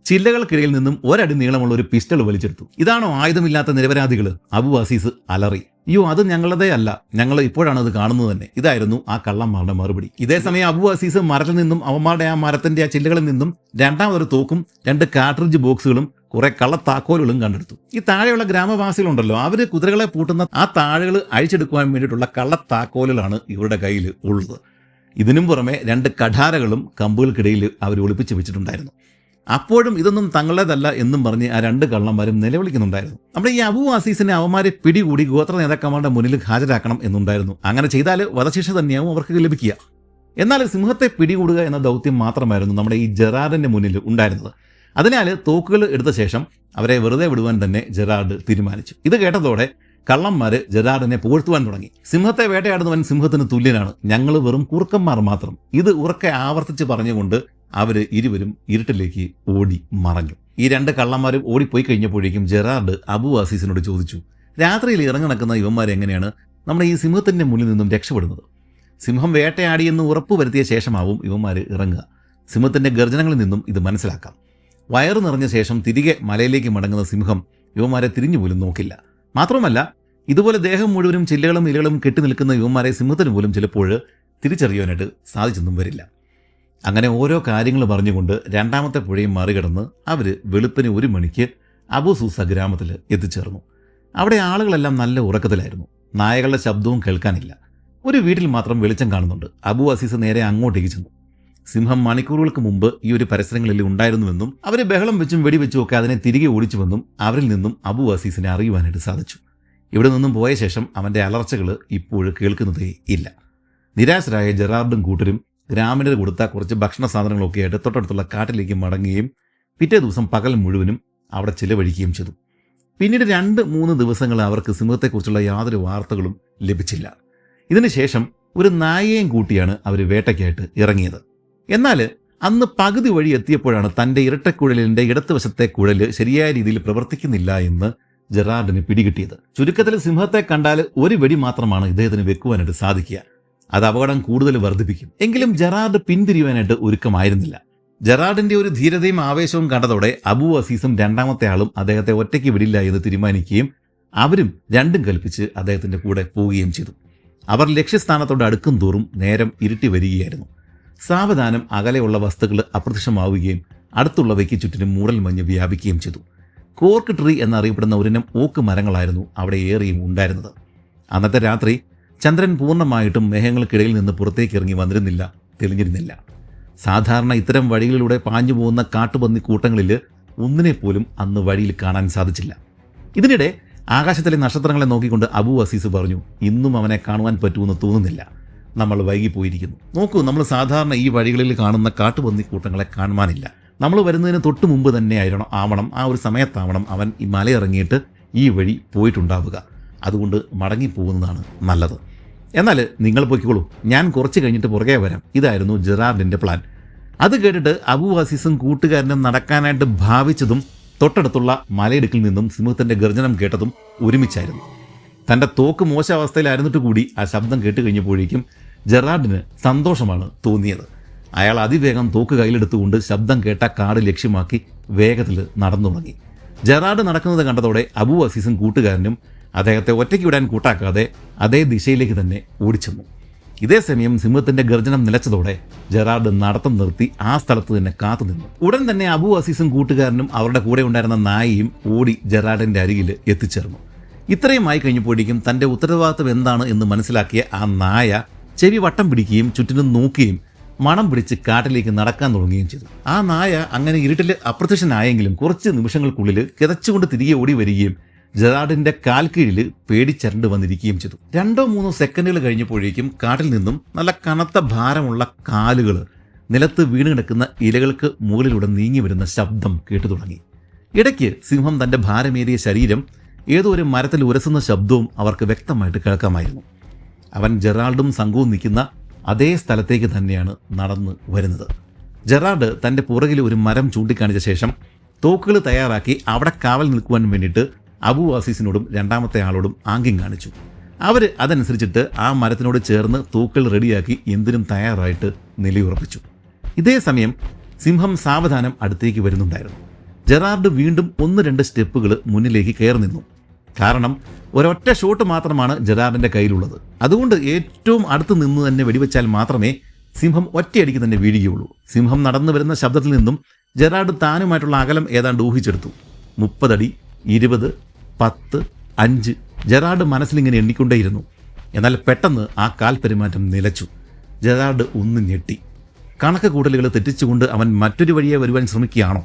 ചില്ലകൾക്കിടയിൽ നിന്നും 1 അടി നീളമുള്ള ഒരു പിസ്റ്റൾ വലിച്ചെടുത്തു. ഇതാണോ ആയുധമില്ലാത്ത നിരപരാധികൾ? അബു അസീസ് അലറി. അയ്യോ, അത് ഞങ്ങളതേ അല്ല, ഞങ്ങൾ ഇപ്പോഴാണ് അത് കാണുന്നത് തന്നെ. ഇതായിരുന്നു ആ കള്ളന്മാരുടെ മറുപടി. ഇതേ സമയം അബു അസീസ് മരത്തിൽ നിന്നും അവന്മാരുടെ ആ മരത്തിന്റെ ആ ചില്ലകളിൽ നിന്നും രണ്ടാമതൊരു തോക്കും 2 കാർട്രിഡ്ജ് ബോക്സുകളും കുറെ കള്ളത്താക്കോലുകളും കണ്ടെടുത്തു. ഈ താഴെയുള്ള ഗ്രാമവാസികളുണ്ടല്ലോ, അവര് കുതിരകളെ പൂട്ടുന്ന ആ താഴെകൾ അഴിച്ചെടുക്കുവാൻ വേണ്ടിയിട്ടുള്ള കള്ളത്താക്കോലുകളാണ് ഇവരുടെ കയ്യിൽ ഉള്ളത്. ഇതിനും പുറമെ 2 കഠാരകളും കമ്പുകൾക്കിടയിൽ അവർ ഒളിപ്പിച്ച് വെച്ചിട്ടുണ്ടായിരുന്നു. അപ്പോഴും ഇതൊന്നും തങ്ങളുടേതല്ല എന്നും പറഞ്ഞ് ആ 2 കള്ളന്മാരും നിലവിളിക്കുന്നുണ്ടായിരുന്നു. നമ്മുടെ ഈ അബു അസീസിനെ അവന്മാരെ പിടികൂടി ഗോത്ര നേതാക്കന്മാരുടെ മുന്നിൽ ഹാജരാക്കണം എന്നുണ്ടായിരുന്നു. അങ്ങനെ ചെയ്താൽ വധശിക്ഷ തന്നെയാവും അവർക്ക് ലഭിക്കുക. എന്നാൽ സിംഹത്തെ പിടികൂടുക എന്ന ദൗത്യം മാത്രമായിരുന്നു നമ്മുടെ ഈ ജെറാർഡിന്റെ മുന്നിൽ ഉണ്ടായിരുന്നത്. അതിനാൽ തോക്കുകൾ എടുത്ത ശേഷം അവരെ വെറുതെ വിടുവാൻ തന്നെ ജെറാർഡ് തീരുമാനിച്ചു. ഇത് കേട്ടതോടെ കള്ളന്മാര് ജെറാർഡിനെ പുകഴ്ത്തുവാൻ തുടങ്ങി. സിംഹത്തെ വേട്ടയാടുന്നവൻ സിംഹത്തിന് തുല്യനാണ്, ഞങ്ങൾ വെറും കൂർക്കന്മാർ മാത്രം. ഇത് ഉറക്കെ ആവർത്തിച്ച് പറഞ്ഞുകൊണ്ട് അവർ ഇരുവരും ഇരുട്ടിലേക്ക് ഓടി മറഞ്ഞു. ഈ 2 കള്ളന്മാരും ഓടിപ്പോയി കഴിഞ്ഞപ്പോഴേക്കും ജെറാർഡ് അബു അസീസിനോട് ചോദിച്ചു, രാത്രിയിൽ ഇറങ്ങി നടക്കുന്ന ഇവന്മാരെങ്ങനെയാണ് നമ്മുടെ ഈ സിംഹത്തിന്റെ മുന്നിൽ നിന്നും രക്ഷപ്പെടുന്നത്? സിംഹം വേട്ടയാടിയെന്ന് ഉറപ്പുവരുത്തിയ ശേഷമാവും ഇവന്മാർ ഇറങ്ങുക. സിംഹത്തിന്റെ ഗർജനങ്ങളിൽ നിന്നും ഇത് മനസ്സിലാക്കാം. വയറു നിറഞ്ഞ ശേഷം തിരികെ മലയിലേക്ക് മടങ്ങുന്ന സിംഹം ഇവന്മാരെ തിരിഞ്ഞുപോലും നോക്കില്ല. മാത്രമല്ല, ഇതുപോലെ ദേഹം മുഴുവനും ചില്ലകളും ഇലകളും കെട്ടി നിൽക്കുന്ന ഇവന്മാരെ സിംഹത്തിന് പോലും ചിലപ്പോൾ തിരിച്ചറിയാനായിട്ട് സാധിച്ചെന്നും വരില്ല. അങ്ങനെ ഓരോ കാര്യങ്ങൾ പറഞ്ഞുകൊണ്ട് രണ്ടാമത്തെ പുഴയും മറികടന്ന് അവർ വെളുപ്പിന് 1 മണിക്ക് അബു സൂസ ഗ്രാമത്തിൽ എത്തിച്ചേർന്നു. അവിടെ ആളുകളെല്ലാം നല്ല ഉറക്കത്തിലായിരുന്നു. നായകളുടെ ശബ്ദവും കേൾക്കാനില്ല. ഒരു വീട്ടിൽ മാത്രം വെളിച്ചം കാണുന്നുണ്ട്. അബു അസീസ് നേരെ അങ്ങോട്ടേക്ക് ചെന്നു. സിംഹം മണിക്കൂറുകൾക്ക് മുമ്പ് ഈ ഒരു പരിസരങ്ങളിൽ ഉണ്ടായിരുന്നുവെന്നും അവർ ബഹളം വെച്ചും വെടിവെച്ചും ഒക്കെ അതിനെ തിരികെ ഓടിച്ചുവെന്നും അവരിൽ നിന്നും അബു അസീസിനെ അറിയുവാനായിട്ട് സാധിച്ചു. ഇവിടെ നിന്നും പോയ ശേഷം അവൻ്റെ അലർച്ചകൾ ഇപ്പോൾ കേൾക്കുന്നതേ ഇല്ല. നിരാശരായ ജെറാർഡും കൂട്ടരും ഗ്രാമീണർ കൊടുത്ത കുറച്ച് ഭക്ഷണ സാധനങ്ങളൊക്കെ ആയിട്ട് തൊട്ടടുത്തുള്ള കാട്ടിലേക്ക് മടങ്ങുകയും പിറ്റേ ദിവസം പകൽ മുഴുവനും അവിടെ ചിലവഴിക്കുകയും ചെയ്തു. പിന്നീട് 2-3 ദിവസങ്ങൾ അവർക്ക് സിംഹത്തെക്കുറിച്ചുള്ള യാതൊരു വാർത്തകളും ലഭിച്ചില്ല. ഇതിനുശേഷം ഒരു നായയെയും കൂട്ടിയാണ് അവർ വേട്ടയ്ക്കായിട്ട് ഇറങ്ങിയത്. എന്നാൽ അന്ന് പകുതി വഴി എത്തിയപ്പോഴാണ് തൻ്റെ ഇരട്ടക്കുഴലിൻ്റെ ഇടത്തുവശത്തെ കുഴൽ ശരിയായ രീതിയിൽ പ്രവർത്തിക്കുന്നില്ല എന്ന് ജെറാർഡിന് പിടികിട്ടിയത്. ചുരുക്കത്തിൽ സിംഹത്തെ കണ്ടാൽ ഒരു വെടി മാത്രമാണ് ഇദ്ദേഹത്തിന് വെക്കുവാനായിട്ട് സാധിക്കുക. അത് അപകടം കൂടുതൽ വർദ്ധിപ്പിക്കും. എങ്കിലും ജെറാർഡ് പിന്തിരിയുവാനായിട്ട് ഒരുക്കമായിരുന്നില്ല. ജെറാർഡിന്റെ ഒരു ധീരതയും ആവേശവും കണ്ടതോടെ അബു അസീസും രണ്ടാമത്തെ ആളും അദ്ദേഹത്തെ ഒറ്റയ്ക്ക് വിടില്ല എന്ന് തീരുമാനിക്കുകയും അവരും രണ്ടും കൽപ്പിച്ച് അദ്ദേഹത്തിൻ്റെ കൂടെ പോവുകയും ചെയ്തു. അവർ ലക്ഷ്യസ്ഥാനത്തോട് അടുക്കും തോറും നേരം ഇരുട്ടി വരികയായിരുന്നു. സാവധാനം അകലെയുള്ള വസ്തുക്കൾ അപ്രത്യക്ഷമാവുകയും അടുത്തുള്ളവയ്ക്ക് ചുറ്റിനും മൂടൽമഞ്ഞ് വ്യാപിക്കുകയും ചെയ്തു. കോർക്ക് ട്രീ എന്നറിയപ്പെടുന്ന ഒരിനം ഓക്ക് മരങ്ങളായിരുന്നു അവിടെ ഏറെയും ഉണ്ടായിരുന്നത്. അന്നത്തെ രാത്രി ചന്ദ്രൻ പൂർണ്ണമായിട്ടും മേഘങ്ങൾക്കിടയിൽ നിന്ന് പുറത്തേക്ക് ഇറങ്ങി വന്നിരുന്നില്ല, തെളിഞ്ഞിരുന്നില്ല. സാധാരണ ഇത്തരം വഴികളിലൂടെ പാഞ്ഞു പോകുന്ന കാട്ടുപന്നി കൂട്ടങ്ങളിൽ ഒന്നിനെപ്പോലും അന്ന് വഴിയിൽ കാണാൻ സാധിച്ചില്ല. ഇതിനിടെ ആകാശത്തിലെ നക്ഷത്രങ്ങളെ നോക്കിക്കൊണ്ട് അബു അസീസ് പറഞ്ഞു, ഇന്നും അവനെ കാണുവാൻ പറ്റുമെന്ന് തോന്നുന്നില്ല, നമ്മൾ വൈകിപ്പോയിരിക്കുന്നു. നോക്കൂ, നമ്മൾ സാധാരണ ഈ വഴികളിൽ കാണുന്ന കാട്ടുപന്നി കൂട്ടങ്ങളെ കാണുവാനില്ല. നമ്മൾ വരുന്നതിന് തൊട്ട് മുമ്പ് തന്നെ ആവണം, ആ ഒരു സമയത്താവണം അവൻ ഈ മലയിറങ്ങിയിട്ട് ഈ വഴി പോയിട്ടുണ്ടാവുക. അതുകൊണ്ട് മടങ്ങിപ്പോകുന്നതാണ് നല്ലത്. എന്നാൽ നിങ്ങൾ പോയിക്കോളൂ, ഞാൻ കുറച്ച് കഴിഞ്ഞിട്ട് പുറകെ വരാം. ഇതായിരുന്നു ജെറാർഡിൻ്റെ പ്ലാൻ. അത് കേട്ടിട്ട് അബു അസീസും കൂട്ടുകാരനും നടക്കാനായിട്ട് ഭാവിച്ചതും തൊട്ടടുത്തുള്ള മലയിടുക്കിൽ നിന്നും സിംഹത്തിൻ്റെ ഗർജനം കേട്ടതും ഒരുമിച്ചായിരുന്നു. തൻ്റെ തോക്ക് മോശാവസ്ഥയിലായിരുന്നിട്ട് കൂടി ആ ശബ്ദം കേട്ട് കഴിഞ്ഞപ്പോഴേക്കും ജെറാർഡിന് സന്തോഷമാണ് തോന്നിയത്. അയാൾ അതിവേഗം തോക്ക് കയ്യിലെടുത്തുകൊണ്ട് ശബ്ദം കേട്ട കാട് ലക്ഷ്യമാക്കി വേഗത്തിൽ നടന്നു തുടങ്ങി. ജെറാർഡ് നടക്കുന്നത് കണ്ടതോടെ അബു അസീസും കൂട്ടുകാരനും അദ്ദേഹത്തെ ഒറ്റയ്ക്ക് വിടാൻ കൂട്ടാക്കാതെ അതേ ദിശയിലേക്ക് തന്നെ ഓടിച്ചെന്നു. ഇതേ സമയം സിംഹത്തിന്റെ ഗർജനം നിലച്ചതോടെ ജെറാർഡ് നടത്തം നിർത്തി ആ സ്ഥലത്ത് തന്നെ കാത്തുനിന്നു. ഉടൻ തന്നെ അബു അസീസും കൂട്ടുകാരനും അവരുടെ കൂടെ ഉണ്ടായിരുന്ന നായയും ഓടി ജെറാർഡിന്റെ അരികിൽ എത്തിച്ചേർന്നു. ഇത്രയുമായി കഴിഞ്ഞപ്പോഴേക്കും തന്റെ ഉത്തരവാദിത്വം എന്താണ് എന്ന് മനസ്സിലാക്കിയ ആ നായ ചെവി വട്ടം പിടിക്കുകയും ചുറ്റിനും നോക്കുകയും മണം പിടിച്ച് കാട്ടിലേക്ക് നടക്കാൻ തുടങ്ങുകയും ചെയ്തു. ആ നായ അങ്ങനെ ഇരുട്ടിൽ അപ്രത്യക്ഷനായെങ്കിലും കുറച്ച് നിമിഷങ്ങൾക്കുള്ളിൽ കിതച്ചുകൊണ്ട് തിരികെ ഓടി വരികയും ജെറാർഡിന്റെ കാൽക്കീഴിൽ പേടിച്ചരണ്ട് വന്നിരിക്കുകയും ചെയ്തു. 2-3 സെക്കൻഡുകൾ കഴിഞ്ഞപ്പോഴേക്കും കാട്ടിൽ നിന്നും നല്ല കനത്ത ഭാരമുള്ള കാലുകൾ നിലത്ത് വീണ് കിടക്കുന്ന ഇലകൾക്ക് മുകളിലൂടെ നീങ്ങി വരുന്ന ശബ്ദം കേട്ടു തുടങ്ങി. ഇടയ്ക്ക് സിംഹം തന്റെ ഭാരമേറിയ ശരീരം ഏതോ ഒരു മരത്തിൽ ഉരസുന്ന ശബ്ദവും അവർക്ക് വ്യക്തമായിട്ട് കേൾക്കാമായിരുന്നു. അവൻ ജെറാർഡും സംഘവും നിൽക്കുന്ന അതേ സ്ഥലത്തേക്ക് തന്നെയാണ് നടന്നു വരുന്നത്. ജെറാർഡ് തൻ്റെ പുറകിൽ ഒരു മരം ചൂണ്ടിക്കാണിച്ച ശേഷം തോക്കുകൾ തയ്യാറാക്കി അവിടെ കാവൽ നിൽക്കുവാൻ വേണ്ടിയിട്ട് അബു അസീസിനോടും രണ്ടാമത്തെ ആളോടും ആംഗ്യം കാണിച്ചു. അവർ അതനുസരിച്ചിട്ട് ആ മരത്തിനോട് ചേർന്ന് തോക്കുകൾ റെഡിയാക്കി എന്തിനും തയ്യാറായിട്ട് നിലയുറപ്പിച്ചു. ഇതേ സമയം സിംഹം സാവധാനം അടുത്തേക്ക് വരുന്നുണ്ടായിരുന്നു. ജെറാർഡ് വീണ്ടും 1-2 സ്റ്റെപ്പുകൾ മുന്നിലേക്ക് കയറി നിന്നു. കാരണം ഒരൊറ്റ ഷോട്ട് മാത്രമാണ് ജെറാർഡിന്റെ കയ്യിലുള്ളത്. അതുകൊണ്ട് ഏറ്റവും അടുത്ത് നിന്ന് തന്നെ വെടിവെച്ചാൽ മാത്രമേ സിംഹം ഒറ്റയടിക്ക് തന്നെ വീഴുകയുള്ളൂ. സിംഹം നടന്നു വരുന്ന ശബ്ദത്തിൽ നിന്നും ജെറാർഡ് താനുമായിട്ടുള്ള അകലം ഏതാണ്ട് ഊഹിച്ചെടുത്തു. 30 അടി, 20, 10, 5. ജെറാർഡ് മനസ്സിലിങ്ങനെ എണ്ണിക്കൊണ്ടേയിരുന്നു. എന്നാൽ പെട്ടെന്ന് ആ കാൽ പെരുമാറ്റം നിലച്ചു. ജെറാർഡ് ഒന്ന് ഞെട്ടി. കണക്ക് കൂട്ടലുകൾ തെറ്റിച്ചുകൊണ്ട് അവൻ മറ്റൊരു വഴിയെ വരുവാൻ ശ്രമിക്കുകയാണോ?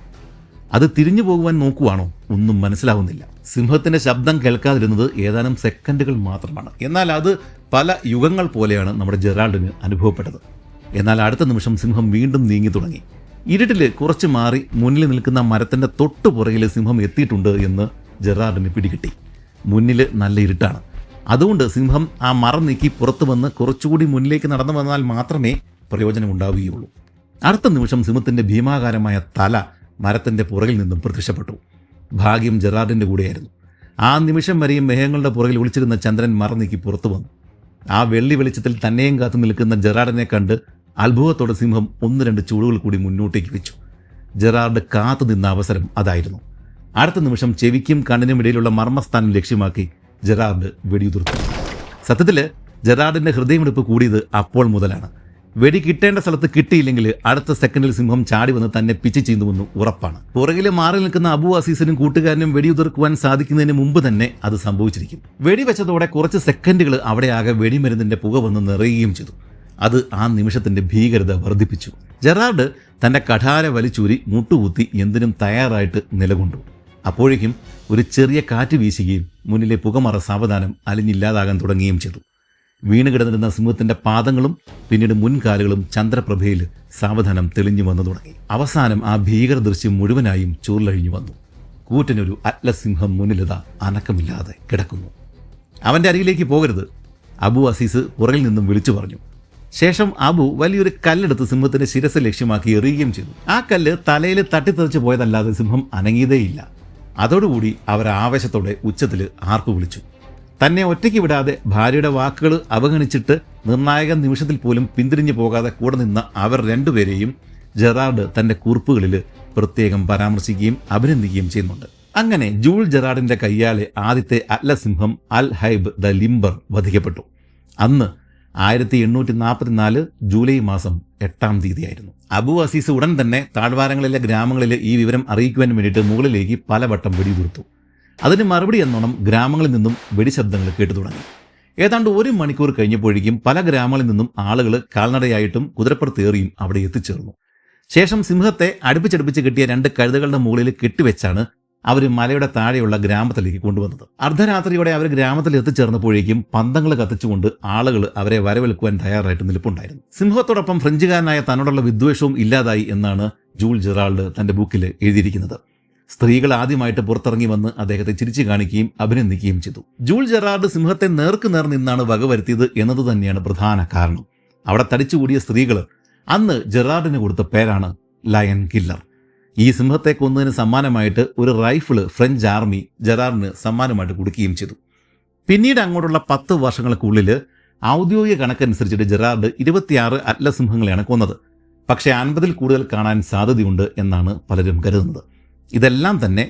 അത് തിരിഞ്ഞു പോകുവാൻ നോക്കുവാണോ? ഒന്നും മനസ്സിലാവുന്നില്ല. സിംഹത്തിന്റെ ശബ്ദം കേൾക്കാതിരുന്നത് ഏതാനും സെക്കൻഡുകൾ മാത്രമാണ്. എന്നാൽ അത് പല യുഗങ്ങൾ പോലെയാണ് നമ്മുടെ ജെറാർഡിന് അനുഭവപ്പെട്ടത്. എന്നാൽ അടുത്ത നിമിഷം സിംഹം വീണ്ടും നീങ്ങി തുടങ്ങി. ഇരുട്ടിൽ കുറച്ച് മാറി മുന്നിൽ നിൽക്കുന്ന മരത്തിന്റെ തൊട്ടു പുറകിൽ സിംഹം എത്തിയിട്ടുണ്ട് എന്ന് ജെറാർഡിന് പിടികിട്ടി. മുന്നിൽ നല്ല ഇരുട്ടാണ്. അതുകൊണ്ട് സിംഹം ആ മരം നീക്കി പുറത്തു വന്ന് കുറച്ചുകൂടി മുന്നിലേക്ക് നടന്നു വന്നാൽ മാത്രമേ പ്രയോജനമുണ്ടാവുകയുള്ളൂ. അടുത്ത നിമിഷം സിംഹത്തിന്റെ ഭീമാകാരമായ തല മരത്തിന്റെ പുറകിൽ നിന്നും പ്രത്യക്ഷപ്പെട്ടു. ഭാഗ്യം ജെറാർഡിന്റെ കൂടെയായിരുന്നു. ആ നിമിഷം വരെയും മേഘങ്ങളുടെ പുറകിൽ ഒളിച്ചിരുന്ന ചന്ദ്രൻ മരം നീക്കി പുറത്തു വന്നു. ആ വെള്ളി വെളിച്ചത്തിൽ തന്നെയും കാത്തു നിൽക്കുന്ന ജെറാർഡിനെ കണ്ട് അത്ഭുതത്തോടെ സിംഹം 1-2 ചൂടുകൾ കൂടി മുന്നോട്ടേക്ക് വെച്ചു. ജെറാർഡ് കാത്തു നിന്ന അവസരം അതായിരുന്നു. അടുത്ത നിമിഷം ചെവിക്കും കണ്ണിനും ഇടയിലുള്ള മർമ്മസ്ഥാനം ലക്ഷ്യമാക്കി ജെറാർഡ് വെടിയുതിർത്തു. സത്യത്തിൽ ജെറാർഡിന്റെ ഹൃദയമിടിപ്പ് കൂടിയത് അപ്പോൾ മുതലാണ്. വെടി കിട്ടേണ്ട സ്ഥലത്ത് കിട്ടിയില്ലെങ്കിൽ അടുത്ത സെക്കൻഡിൽ സിംഹം ചാടി വന്ന് തന്നെ പിച്ച് ചെയ്യുന്നുവെന്ന് ഉറപ്പാണ്. പുറകിൽ മാറി നിൽക്കുന്ന അബു അസീസിനും കൂട്ടുകാരനും വെടിയുതിർക്കുവാൻ സാധിക്കുന്നതിന് മുമ്പ് തന്നെ അത് സംഭവിച്ചിരിക്കും. വെടിവെച്ചതോടെ കുറച്ച് സെക്കൻഡുകൾ അവിടെയാകെ വെടിമരുന്നിന്റെ പുക വന്ന് നിറയുകയും ചെയ്തു. അത് ആ നിമിഷത്തിന്റെ ഭീകരത വർദ്ധിപ്പിച്ചു. ജെറാർഡ് തന്റെ കഠാര വലിച്ചൂരി മുട്ടുകുത്തി എന്തിനും തയ്യാറായിട്ട് നിലകൊണ്ടു. അപ്പോഴേക്കും ഒരു ചെറിയ കാറ്റ് വീശുകയും മുന്നിലെ പുകമറ സാവധാനം അലിഞ്ഞില്ലാതാകാൻ തുടങ്ങുകയും ചെയ്തു. വീണ് കിടന്നിരുന്ന സിംഹത്തിന്റെ പാദങ്ങളും പിന്നീട് മുൻകാലുകളും ചന്ദ്രപ്രഭയിൽ സാവധാനം തെളിഞ്ഞു വന്നു തുടങ്ങി. അവസാനം ആ ഭീകര ദൃശ്യം മുഴുവനായും ചൂർലഴിഞ്ഞു വന്നു. കൂറ്റനൊരു അറ്റ്ലസ് സിംഹം മുന്നിലിതാ അനക്കമില്ലാതെ കിടക്കുന്നു. അവന്റെ അരികിലേക്ക് പോകരുത്, അബു അസീസ് പുറകിൽ നിന്നും വിളിച്ചു പറഞ്ഞു. ശേഷം അബു വലിയൊരു കല്ലെടുത്ത് സിംഹത്തിന്റെ ശിരസ് ലക്ഷ്യമാക്കി എറിയുകയും ചെയ്തു. ആ കല്ല് തലയിൽ തട്ടിത്തെറിച്ച് പോയതല്ലാതെ സിംഹം അനങ്ങിയതേയില്ല. അതോടുകൂടി അവർ ആവേശത്തോടെ ഉച്ചത്തിൽ ആർപ്പ് വിളിച്ചു. തന്നെ ഒറ്റയ്ക്ക് വിടാതെ ഭാര്യയുടെ വാക്കുകൾ അവഗണിച്ചിട്ട് നിർണായക നിമിഷത്തിൽ പോലും പിന്തിരിഞ്ഞു പോകാതെ കൂടെ നിന്ന അവർ രണ്ടുപേരെയും ജെറാർഡ് തന്റെ കുറിപ്പുകളിൽ പ്രത്യേകം പരാമർശിക്കുകയും അഭിനന്ദിക്കുകയും ചെയ്യുന്നുണ്ട്. അങ്ങനെ ജൂൾ ജെറാർഡിന്റെ കയ്യാലെ ആദ്യത്തെ അറ്റ്ലസ് സിംഹം അൽ ഹൈബ് ദ ലിംബർ വധിക്കപ്പെട്ടു. അന്ന് 1844 ജൂലൈ മാസം 8-ാം തീയതിയായിരുന്നു. അബു അസീസ് ഉടൻ തന്നെ താഴ്വാരങ്ങളിലെ ഗ്രാമങ്ങളിൽ ഈ വിവരം അറിയിക്കുവാൻ വേണ്ടിയിട്ട് മുകളിലേക്ക് പലവട്ടം വെടിയുതിർത്തു. അതിന് മറുപടി എന്നോണം ഗ്രാമങ്ങളിൽ നിന്നും വെടിശബ്ദങ്ങൾ കേട്ടു തുടങ്ങി. ഏതാണ്ട് 1 മണിക്കൂർ കഴിഞ്ഞപ്പോഴേക്കും പല ഗ്രാമങ്ങളിൽ നിന്നും ആളുകൾ കാൽനടയായിട്ടും കുതിരപ്പുറത്തേറിയും അവിടെ എത്തിച്ചേർന്നു. ശേഷം സിംഹത്തെ അടുപ്പിച്ചടുപ്പിച്ച് കെട്ടിയ 2 കഴുതകളുടെ മുകളിൽ കെട്ടിവെച്ചാണ് അവർ മലയുടെ താഴെയുള്ള ഗ്രാമത്തിലേക്ക് കൊണ്ടുവന്നത്. അർദ്ധരാത്രിയോടെ അവർ ഗ്രാമത്തിൽ എത്തിച്ചേർന്നപ്പോഴേക്കും പന്തങ്ങൾ കത്തിച്ചുകൊണ്ട് ആളുകൾ അവരെ വരവേൽക്കുവാൻ തയ്യാറായിട്ട് നിൽപ്പുണ്ടായിരുന്നു. സിംഹത്തോടൊപ്പം ഫ്രഞ്ചുകാരനായ തന്നോടുള്ള വിദ്വേഷവും ഇല്ലാതായി എന്നാണ് ജൂൾ ജെറാൾഡ് തന്റെ ബുക്കിൽ എഴുതിയിരിക്കുന്നത്. സ്ത്രീകൾ ആദ്യമായിട്ട് പുറത്തിറങ്ങി വന്ന് അദ്ദേഹത്തെ ചിരിച്ചു കാണിക്കുകയും അഭിനന്ദിക്കുകയും ചെയ്തു. ജൂൾ ജെറാർഡ് സിംഹത്തെ നേർക്കുനേർ നിന്നാണ് വകവരുത്തിയത് എന്നത് തന്നെയാണ് പ്രധാന കാരണം. അവിടെ തടിച്ചുകൂടിയ സ്ത്രീകൾ അന്ന് ജെറാർഡിന് കൊടുത്ത പേരാണ് ലയൺ കില്ലർ. ഈ സിംഹത്തെ കൊന്നതിന് സമ്മാനമായിട്ട് ഒരു റൈഫിള് ഫ്രഞ്ച് ആർമി ജെറാർഡിന് സമ്മാനമായിട്ട് കൊടുക്കുകയും ചെയ്തു. പിന്നീട് അങ്ങോട്ടുള്ള 10 വർഷങ്ങൾക്കുള്ളിൽ ഔദ്യോഗിക കണക്കനുസരിച്ചിട്ട് ജെറാർഡ് 26 അറ്റ്ലസ് സിംഹങ്ങളെയാണ് കൊന്നത്. പക്ഷേ 50-ൽ കൂടുതൽ കാണാൻ സാധ്യതയുണ്ട് എന്നാണ് പലരും കരുതുന്നത്. ഇതെല്ലാം തന്നെ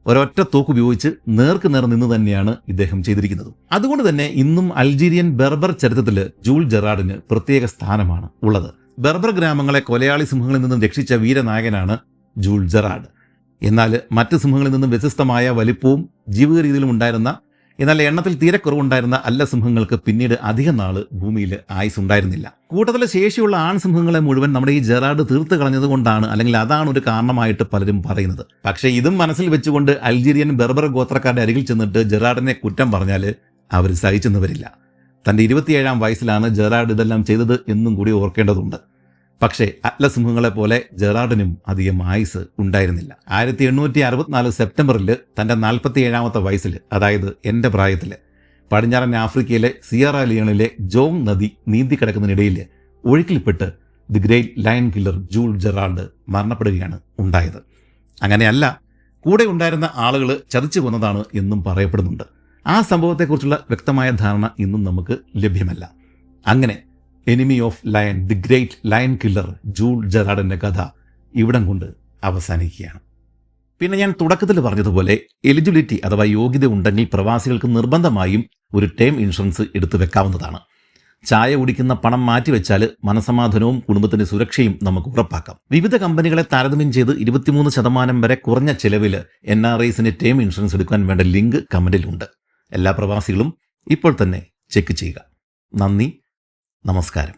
ഒരൊറ്റ തോക്ക് ഉപയോഗിച്ച് നേർക്കുനേർ നിന്ന് തന്നെയാണ് ഇദ്ദേഹം ചെയ്തിരിക്കുന്നത്. അതുകൊണ്ട് തന്നെ ഇന്നും അൾജീരിയൻ ബെർബർ ചരിത്രത്തിൽ ജൂൾ ജെറാർഡിന് പ്രത്യേക സ്ഥാനമാണ് ഉള്ളത്. ബെർബർ ഗ്രാമങ്ങളെ കൊലയാളി സിംഹങ്ങളിൽ നിന്നും രക്ഷിച്ച വീരനായകനാണ് ജൂൾ ജെറാർഡ്. എന്നാൽ മറ്റ് സിംഹങ്ങളിൽ നിന്നും വ്യത്യസ്തമായ വലിപ്പവും ജീവിത രീതിയിലും ഉണ്ടായിരുന്ന, എന്നാൽ എണ്ണത്തിൽ തീരെ കുറവുണ്ടായിരുന്ന അല്ല സിംഹങ്ങൾക്ക് പിന്നീട് അധികം നാള് ഭൂമിയിൽ ആയുസ് ഉണ്ടായിരുന്നില്ല. കൂട്ടത്തിലെ ശേഷിയുള്ള ആൺസിംഹങ്ങളെ മുഴുവൻ നമ്മുടെ ഈ ജെറാർഡ് തീർത്ത് കളഞ്ഞതുകൊണ്ടാണ്, അല്ലെങ്കിൽ അതാണ് ഒരു കാരണമായിട്ട് പലരും പറയുന്നത്. പക്ഷേ ഇതും മനസ്സിൽ വെച്ചുകൊണ്ട് അൾജീരിയൻ ബെർബർ ഗോത്രക്കാരുടെ അരികിൽ ചെന്നിട്ട് ജെറാർഡിനെ കുറ്റം പറഞ്ഞാൽ അവർ സഹിച്ചെന്നവരില്ല. തന്റെ 27-ാം വയസ്സിലാണ് ജെറാർഡ് ഇതെല്ലാം ചെയ്തത് എന്നും കൂടി ഓർക്കേണ്ടതുണ്ട്. പക്ഷേ അറ്റ്ലസ് സിംഹങ്ങളെ പോലെ ജെറാർഡിനും അധികം ആയുസ് ഉണ്ടായിരുന്നില്ല. 1864 സെപ്റ്റംബറിൽ തന്റെ 47-ാമത്തെ വയസ്സിൽ, അതായത് എൻ്റെ പ്രായത്തിൽ, പടിഞ്ഞാറൻ ആഫ്രിക്കയിലെ സിയറ ലിയോണിലെ ജോങ് നദി നീന്തിക്കിടക്കുന്നതിനിടയിൽ ഒഴുക്കിൽപ്പെട്ട് the great lion killer Jules Gerard മരണപ്പെടുകയാണ് ഉണ്ടായത്. അങ്ങനെയല്ല, കൂടെ ഉണ്ടായിരുന്ന ആളുകൾ ചതിച്ചു കൊന്നതാണ് എന്നും പറയപ്പെടുന്നുണ്ട്. ആ സംഭവത്തെക്കുറിച്ചുള്ള വ്യക്തമായ ധാരണ ഇന്നും നമുക്ക് ലഭ്യമല്ല. അങ്ങനെ enemy of lion, the great lion killer Jules ജെറാർഡിന്റെ കഥ ഇവിടം കൊണ്ട് അവസാനിക്കുകയാണ്. പിന്നെ ഞാൻ തുടക്കത്തിൽ പറഞ്ഞതുപോലെ എലിജിബിലിറ്റി അഥവാ യോഗ്യത ഉണ്ടെങ്കിൽ പ്രവാസികൾക്ക് നിർബന്ധമായും ഒരു ടേം ഇൻഷുറൻസ് എടുത്തു വെക്കാവുന്നതാണ്. ചായ കുടിക്കുന്ന പണം മാറ്റിവെച്ചാൽ മനസമാധാനവും കുടുംബത്തിന്റെ സുരക്ഷയും നമുക്ക് ഉറപ്പാക്കാം. വിവിധ കമ്പനികളെ താരതമ്യം ചെയ്ത് 23% വരെ കുറഞ്ഞ ചെലവിൽ NRIസിന് ടേം ഇൻഷുറൻസ് എടുക്കാൻ വേണ്ട ലിങ്ക് കമന്റിലുണ്ട്. എല്ലാ പ്രവാസികളും ഇപ്പോൾ തന്നെ ചെക്ക് ചെയ്യുക. നന്ദി, നമസ്കാരം.